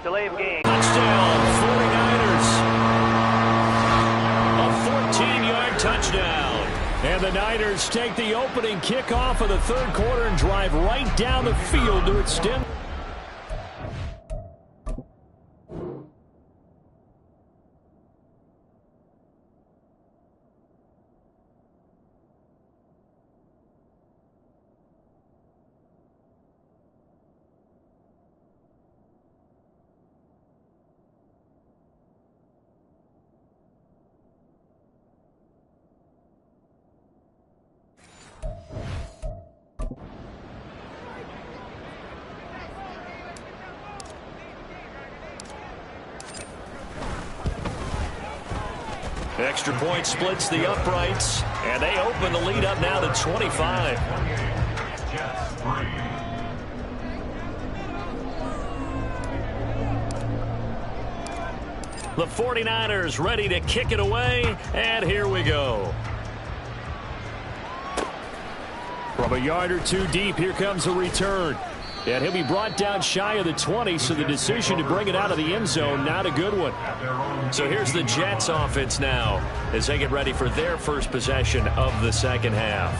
Delay of game. Touchdown, 49ers. A 14-yard touchdown. And the Niners take the opening kickoff of the 3rd quarter and drive right down the field to extend. Extra point splits the uprights, and they open the lead up now to 25. The 49ers ready to kick it away, and here we go. From a yard or two deep, here comes a return. And he'll be brought down shy of the 20, so the decision to bring it out of the end zone, not a good one. So here's the Jets offense now as they get ready for their first possession of the second half.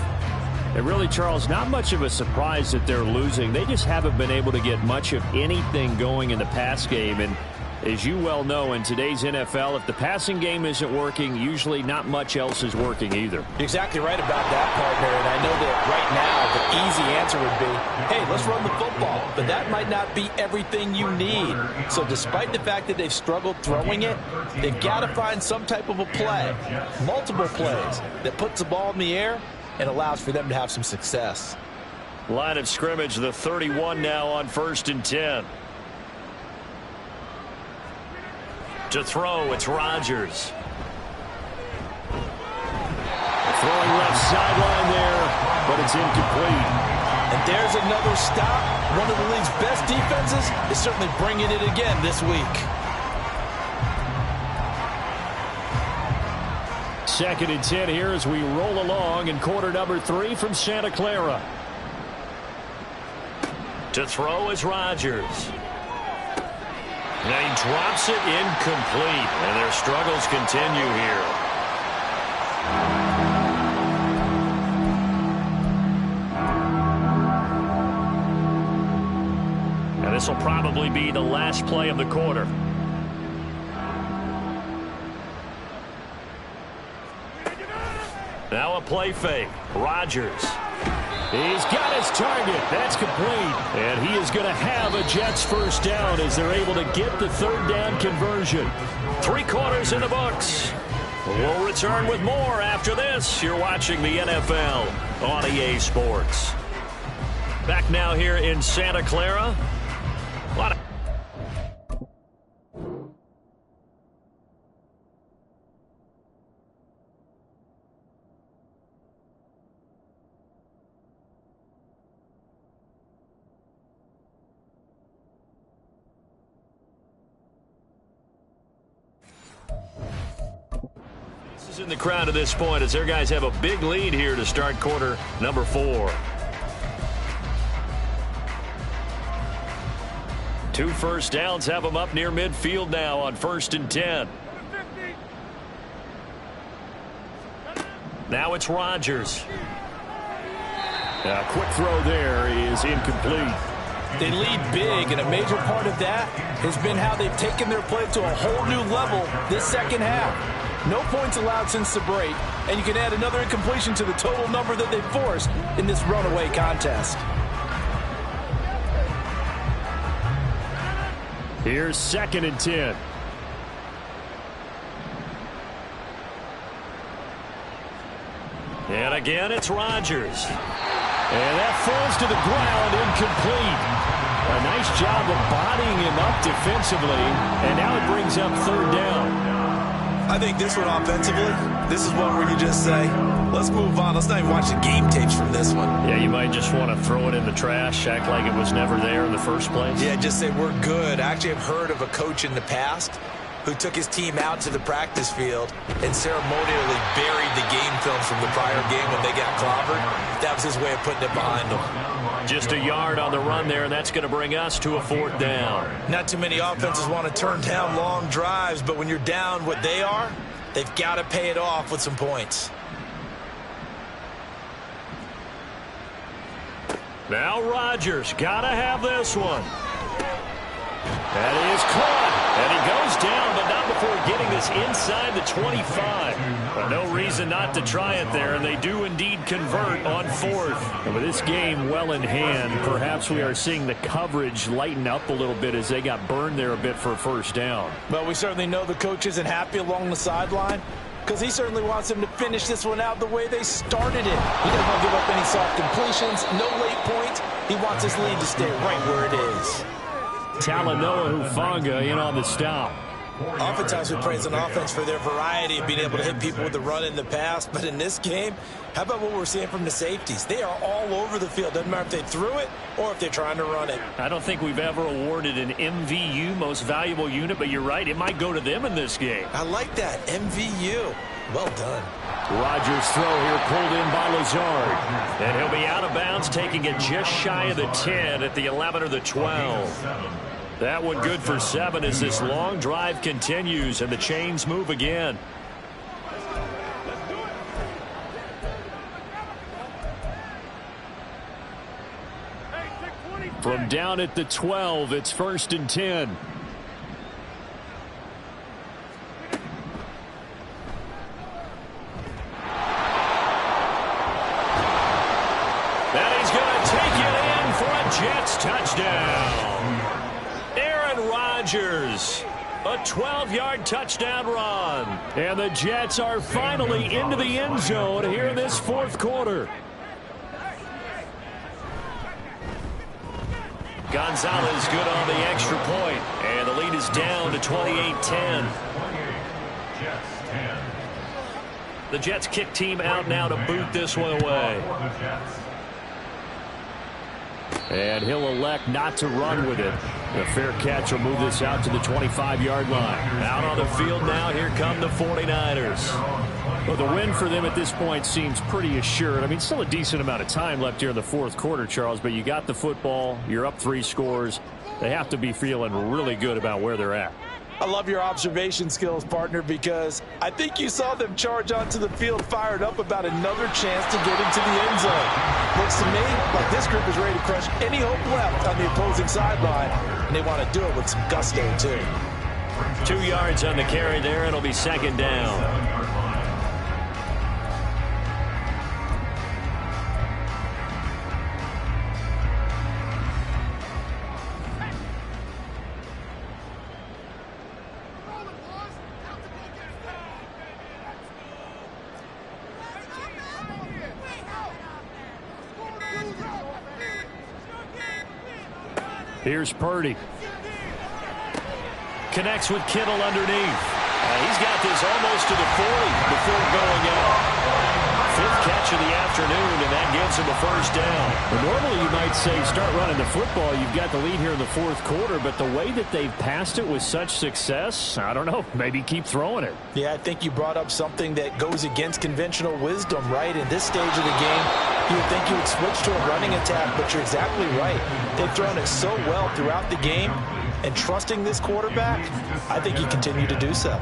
And really, Charles, not much of a surprise that they're losing. They just haven't been able to get much of anything going in the pass game. And as you well know, in today's NFL, if the passing game isn't working, usually not much else is working either. You're exactly right about that, partner. And I know that right now the easy answer would be, hey, let's run the football. But that might not be everything you need. So despite the fact that they've struggled throwing it, they've got to find some type of a play, multiple plays, that puts the ball in the air and allows for them to have some success. Line of scrimmage, the 31 now on 1st and 10. To throw, it's Rodgers. Throwing left sideline there, but it's incomplete. And there's another stop. One of the league's best defenses is certainly bringing it again this week. 2nd and 10 here as we roll along in quarter number 3 from Santa Clara. To throw is Rodgers. Now he drops it incomplete, and their struggles continue here. And this will probably be the last play of the quarter. Now a play fake. Rodgers. He's got his target. That's complete. And he is going to have a Jets first down as they're able to get the 3rd down conversion. 3 quarters in the books. We'll return with more after this. You're watching the NFL on EA Sports. Back now here in Santa Clara. A lot of in the crowd at this point as their guys have a big lead here to start quarter number 4. 2 first downs have them up near midfield now on 1st and 10. Now it's Rodgers. A quick throw there is incomplete. They lead big, and a major part of that has been how they've taken their play to a whole new level this second half. No points allowed since the break, and you can add another incompletion to the total number that they've forced in this runaway contest. Here's 2nd and 10. And again, it's Rodgers. And that falls to the ground, incomplete. A nice job of bodying him up defensively, and now it brings up 3rd down. I think this one offensively, this is one where you just say, let's move on. Let's not even watch the game tapes from this one. Yeah, you might just want to throw it in the trash, act like it was never there in the first place. Yeah, just say we're good. I actually have heard of a coach in the past who took his team out to the practice field and ceremonially buried the game films from the prior game when they got clobbered. That was his way of putting it behind them. Just a yard on the run there, and that's going to bring us to a 4th down. Not too many offenses want to turn down long drives, but when you're down what they are, they've got to pay it off with some points. Now Rodgers, got to have this one. That is caught. And he goes down, but not before getting this inside the 25. But no reason not to try it there, and they do indeed convert on 4th. And with this game well in hand, perhaps we are seeing the coverage lighten up a little bit as they got burned there a bit for a first down. Well, we certainly know the coach isn't happy along the sideline because he certainly wants them to finish this one out the way they started it. He doesn't want to give up any soft completions, no late points. He wants his lead to stay right where it is. Talanoa Hufanga in on the stop. Oftentimes we praise an offense for their variety of being able to hit people with the run in the pass, but in this game, how about what we're seeing from the safeties? They are all over the field. Doesn't matter if they threw it or if they're trying to run it. I don't think we've ever awarded an MVU, most valuable unit, but you're right, it might go to them in this game. I like that, MVU. Well done. Rodgers' throw here pulled in by Lazard. And he'll be out of bounds, taking it just shy of the 10 at the 11 or the 12. That one good for 7 as this long drive continues and the chains move again. From down at the 12, it's 1st and 10. Jets touchdown. Aaron Rodgers, a 12-yard touchdown run. And the Jets are finally into the end zone here in this 4th quarter. Gonzalez good on the extra point, and the lead is down to 28-10. The Jets kick team out now to boot this one away. And he'll elect not to run with it. A fair catch will move this out to the 25-yard line. Out on the field now, here come the 49ers. Well, the win for them at this point seems pretty assured. I mean, still a decent amount of time left here in the 4th quarter, Charles, but you got the football, you're up 3 scores. They have to be feeling really good about where they're at. I love your observation skills, partner, because I think you saw them charge onto the field fired up about another chance to get into the end zone. Looks to me like this group is ready to crush any hope left on the opposing sideline, and they want to do it with some gusto, too. 2 yards on the carry there, it'll be 2nd down. Here's Purdy. Connects with Kittle underneath. He's got this almost to the 40 before going out. 5th catch of the afternoon, and that gets him a 1st down. Well, normally you might say start running the football. You've got the lead here in the 4th quarter, but the way that they've passed it with such success, I don't know, maybe keep throwing it. Yeah, I think you brought up something that goes against conventional wisdom, right? In this stage of the game, you would think you would switch to a running attack, but you're exactly right. They've thrown it so well throughout the game, and trusting this quarterback, I think you continue to do so.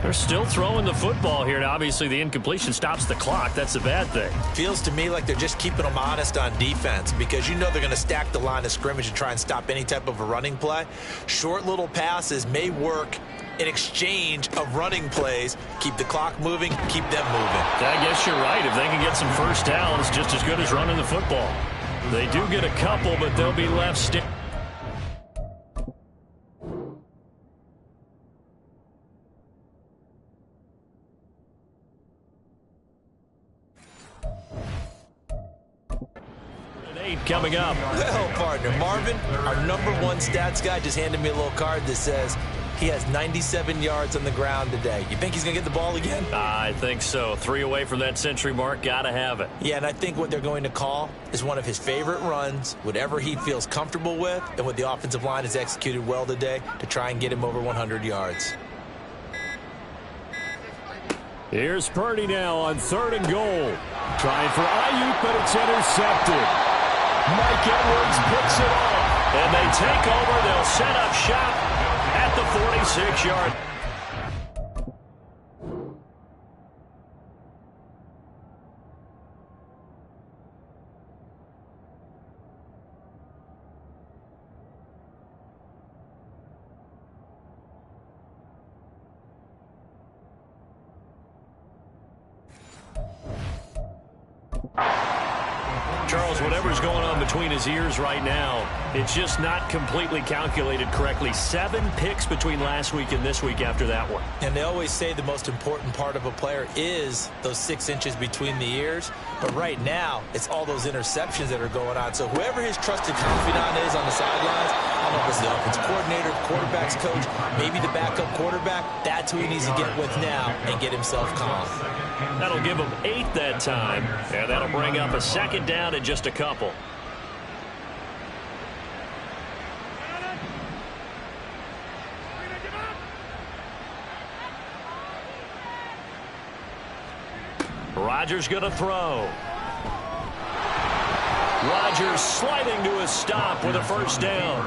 They're still throwing the football here, and obviously the incompletion stops the clock. That's a bad thing. Feels to me like they're just keeping them honest on defense because you know they're going to stack the line of scrimmage and try and stop any type of a running play. Short little passes may work in exchange of running plays. Keep the clock moving, keep them moving. I guess you're right. If they can get some 1st downs, just as good as running the football. They do get a couple, but they'll be left standing. Coming up. Well, partner, Marvin, our #1 stats guy, just handed me a little card that says he has 97 yards on the ground today. You think he's going to get the ball again? I think so. 3 away from that century mark. Got to have it. Yeah, and I think what they're going to call is one of his favorite runs, whatever he feels comfortable with, and what the offensive line has executed well today to try and get him over 100 yards. Here's Purdy now on 3rd and goal. Trying for Ayuk, but it's intercepted. Mike Edwards picks it off. And they take over. They'll set up shop at the 46-yard. Charles, because whatever's going on between his ears right now, it's just not completely calculated correctly. 7 picks between last week and this week after that one. And they always say the most important part of a player is those 6 inches between the ears. But right now, it's all those interceptions that are going on. So whoever his trusted confidant is on the sidelines, I don't know if it's the offensive coordinator, the quarterback's coach, maybe the backup quarterback, that's who he needs to get with now and get himself calm. That'll give him 8 that time, and that'll bring up a second down in just a couple. Rodgers going to throw. Rodgers sliding to a stop with a first down.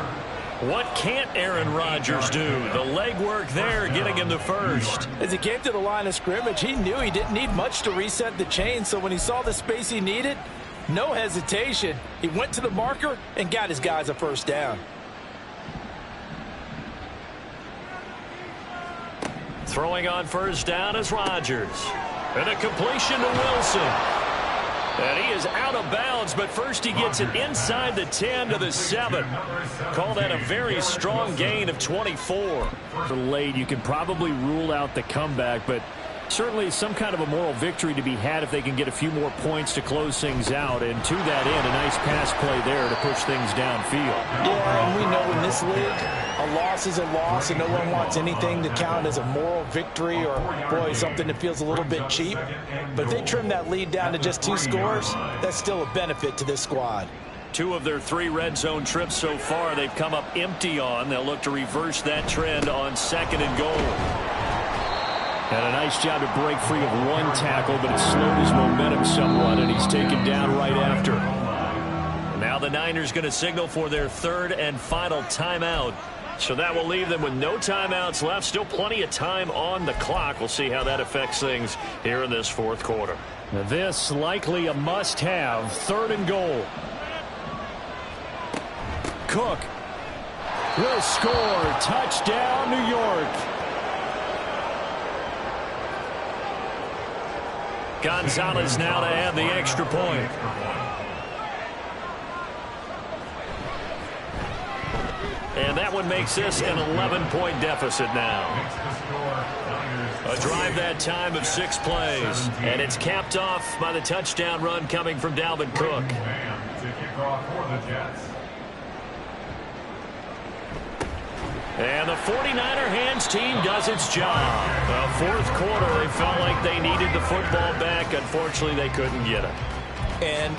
What can't Aaron Rodgers do? The legwork there getting him the first. As he came to the line of scrimmage, he knew he didn't need much to reset the chain, so when he saw the space he needed, no hesitation. He went to the marker and got his guys a first down. Throwing on first down is Rodgers. And a completion to Wilson. And he is out of bounds, but first he gets it inside the 10 to the 7. Call that a very strong gain of 24. Late, you can probably rule out the comeback, but certainly some kind of a moral victory to be had if they can get a few more points to close things out. And to that end, a nice pass play there to push things downfield. Yeah, and we know in this league, a loss is a loss, and no one wants anything to count as a moral victory or, boy, something that feels a little bit cheap. But if they trim that lead down to just 2 scores, that's still a benefit to this squad. 2 of their 3 red zone trips so far they've come up empty on. They'll look to reverse that trend on 2nd and goal. And a nice job to break free of 1 tackle, but it slowed his momentum somewhat, and he's taken down right after. Now the Niners going to signal for their 3rd and final timeout. So that will leave them with no timeouts left. Still plenty of time on the clock. We'll see how that affects things here in this 4th quarter. This likely a must-have. 3rd and goal. Cook will score. Touchdown, New York. Gonzalez now to add the extra point. And that one makes this an 11-point deficit now. A drive that time of 6 plays. And it's capped off by the touchdown run coming from Dalvin Cook. And the 49er hands team does its job. The 4th quarter, they felt like they needed the football back. Unfortunately, they couldn't get it. And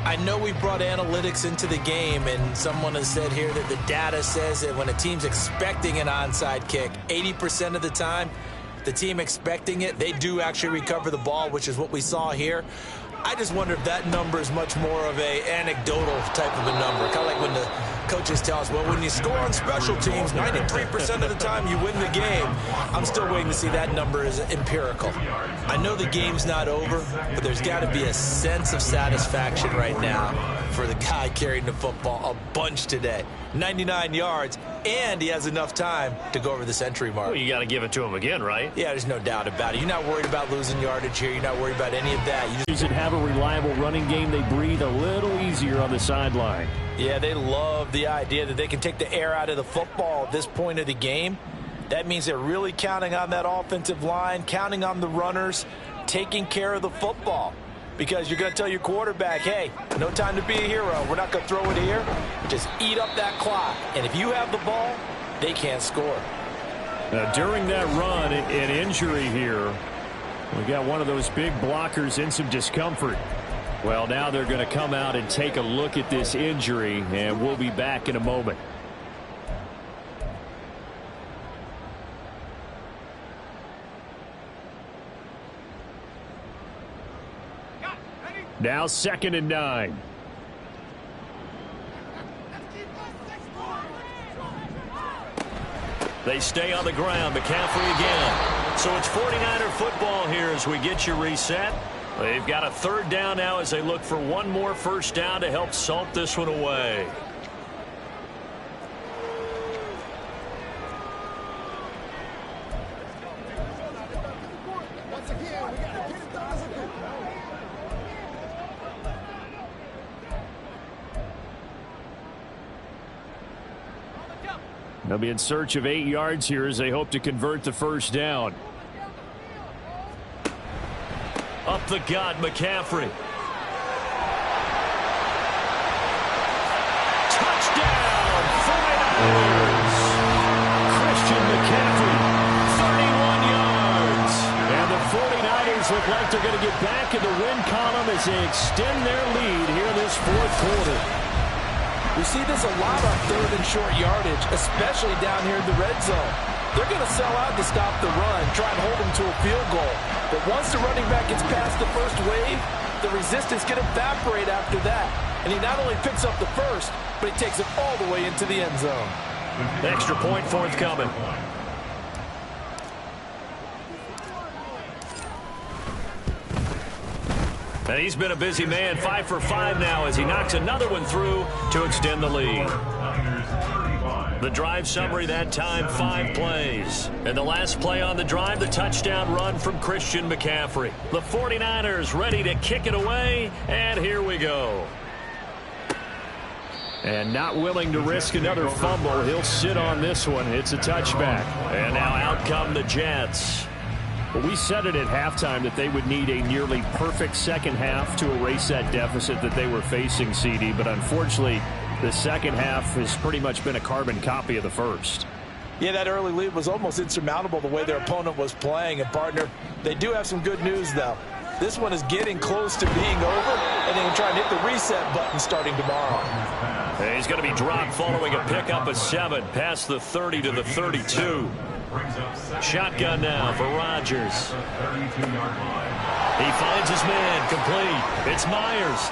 I know we brought analytics into the game, and someone has said here that the data says that when a team's expecting an onside kick, 80% of the time, the team expecting it, they do actually recover the ball, which is what we saw here. I just wonder if that number is much more of a anecdotal type of a number. Kind of like when the coaches tell us, well, when you score on special teams, 93% of the time you win the game. I'm still waiting to see that number is empirical. I know the game's not over, but there's got to be a sense of satisfaction right now for the guy carrying the football a bunch today. 99 yards, and he has enough time to go over the century mark. Well, you got to give it to him again, right? Yeah, there's no doubt about it. You're not worried about losing yardage here. You're not worried about any of that. You just have a reliable running game. They breathe a little easier on the sideline. Yeah, they love the idea that they can take the air out of the football at this point of the game. That means they're really counting on that offensive line, counting on the runners, taking care of the football. Because you're going to tell your quarterback, hey, no time to be a hero. We're not going to throw it here. Just eat up that clock. And if you have the ball, they can't score. Now, during that run, an injury here. We got one of those big blockers in some discomfort. Well, now they're going to come out and take a look at this injury, and we'll be back in a moment. Now 2nd and 9. They stay on the ground. McCaffrey again. So it's 49er football here as we get you reset. They've got a 3rd down now as they look for one more first down to help salt this one away. They'll be in search of 8 yards here as they hope to convert the first down. Up the gut, McCaffrey. Touchdown, 49ers. Christian McCaffrey, 31 yards. And the 49ers look like they're going to get back in the win column as they extend their lead here in this fourth quarter. We see this a lot on third and short yardage, especially down here in the red zone. They're going to sell out to stop the run, try and hold them to a field goal. But once the running back gets past the first wave, the resistance can evaporate after that. And he not only picks up the first, but he takes it all the way into the end zone. Extra point forthcoming. And he's been a busy man, 5 for 5 now as he knocks another one through to extend the lead. The drive summary that time, 5 plays. And the last play on the drive, the touchdown run from Christian McCaffrey. The 49ers ready to kick it away, and here we go. And not willing to risk another fumble, he'll sit on this one. It's a touchback. And now out come the Jets. Well, we said it at halftime that they would need a nearly perfect second half to erase that deficit that they were facing, CD. But unfortunately, the second half has pretty much been a carbon copy of the first. Yeah, that early lead was almost insurmountable the way their opponent was playing. And, partner, they do have some good news, though. This one is getting close to being over, and they can try and hit the reset button starting tomorrow. And he's going to be dropped following a pickup of 7 past the 30 to the 32. Shotgun now for Rodgers. He finds his man, complete. It's Myers.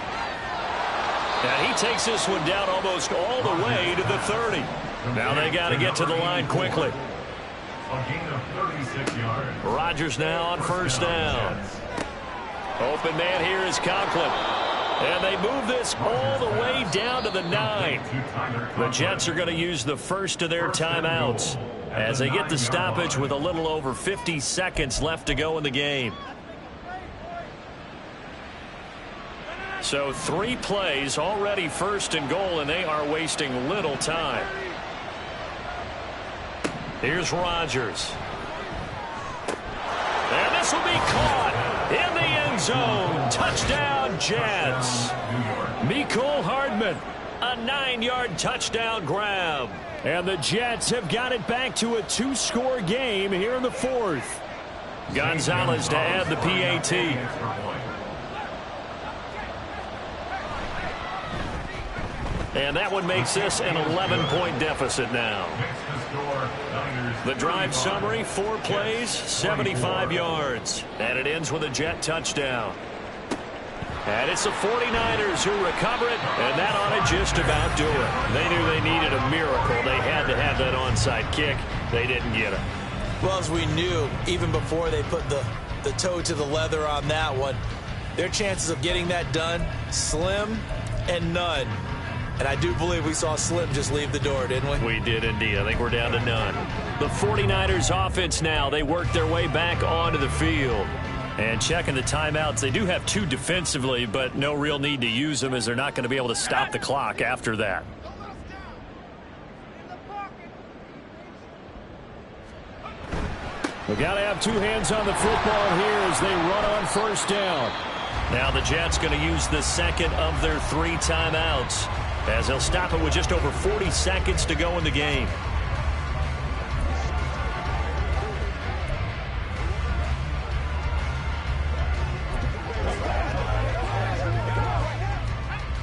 And he takes this one down almost all the way to the 30. Now they got to get to the line quickly. Rodgers now on first down. Open man here is Conklin. And they move this all the way down to the 9. The Jets are going to use the first of their timeouts as they get the stoppage with a little over 50 seconds left to go in the game. So 3 plays, already first and goal, and they are wasting little time. Here's Rodgers. And this will be caught in the end zone. Touchdown, Jets. Mecole Hardman, a 9-yard touchdown grab. And the Jets have got it back to a 2-score game here in the fourth. Gonzalez to add the PAT. And that one makes this an 11-point deficit now. The drive summary, 4 plays, 75 yards. And it ends with a Jet touchdown. And it's the 49ers who recover it, and that ought to just about do it. They knew they needed a miracle. They had to have that onside kick. They didn't get it. Well, as we knew, even before they put the toe to the leather on that one, their chances of getting that done, slim and none. And I do believe we saw Slim just leave the door, didn't we? We did indeed. I think we're down to none. The 49ers offense now, they work their way back onto the field. And checking the timeouts, they do have 2 defensively, but no real need to use them as they're not going to be able to stop the clock after that. We've got to have 2 hands on the football here as they run on first down. Now the Jets going to use the second of their 3 timeouts as they'll stop it with just over 40 seconds to go in the game.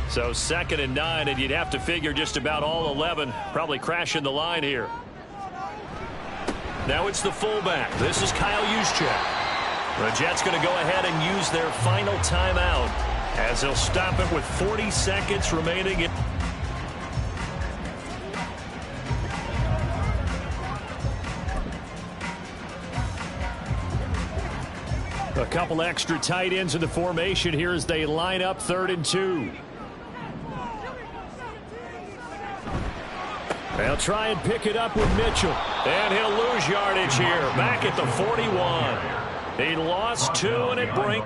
So 2nd and 9, and you'd have to figure just about all 11 probably crashing the line here. Now it's the fullback. This is Kyle Juszczyk. The Jets going to go ahead and use their final timeout as they'll stop it with 40 seconds remaining. A couple extra tight ends in the formation here as they line up 3rd and 2. They'll try and pick it up with Mitchell. And he'll lose yardage here. Back at the 41. He lost 2, and it brings...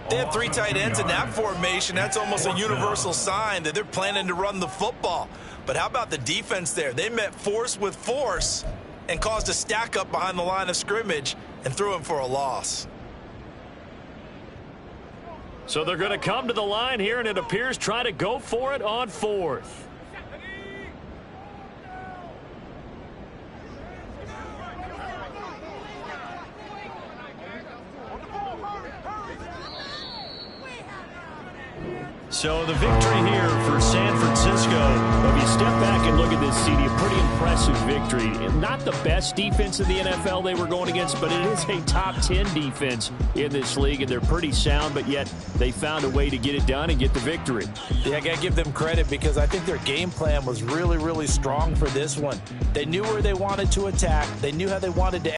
They have 3 tight ends in that formation. That's almost a universal sign that they're planning to run the football. But how about the defense there? They met force with force and caused a stack up behind the line of scrimmage and threw him for a loss. So they're going to come to the line here, and it appears try to go for it on 4th. So the victory here for San Francisco. If you step back and look at this, CD, a pretty impressive victory. Not the best defense in the NFL they were going against, but it is a top 10 defense in this league, and they're pretty sound, but yet they found a way to get it done and get the victory. Yeah, I got to give them credit because I think their game plan was really, really strong for this one. They knew where they wanted to attack. They knew how they wanted to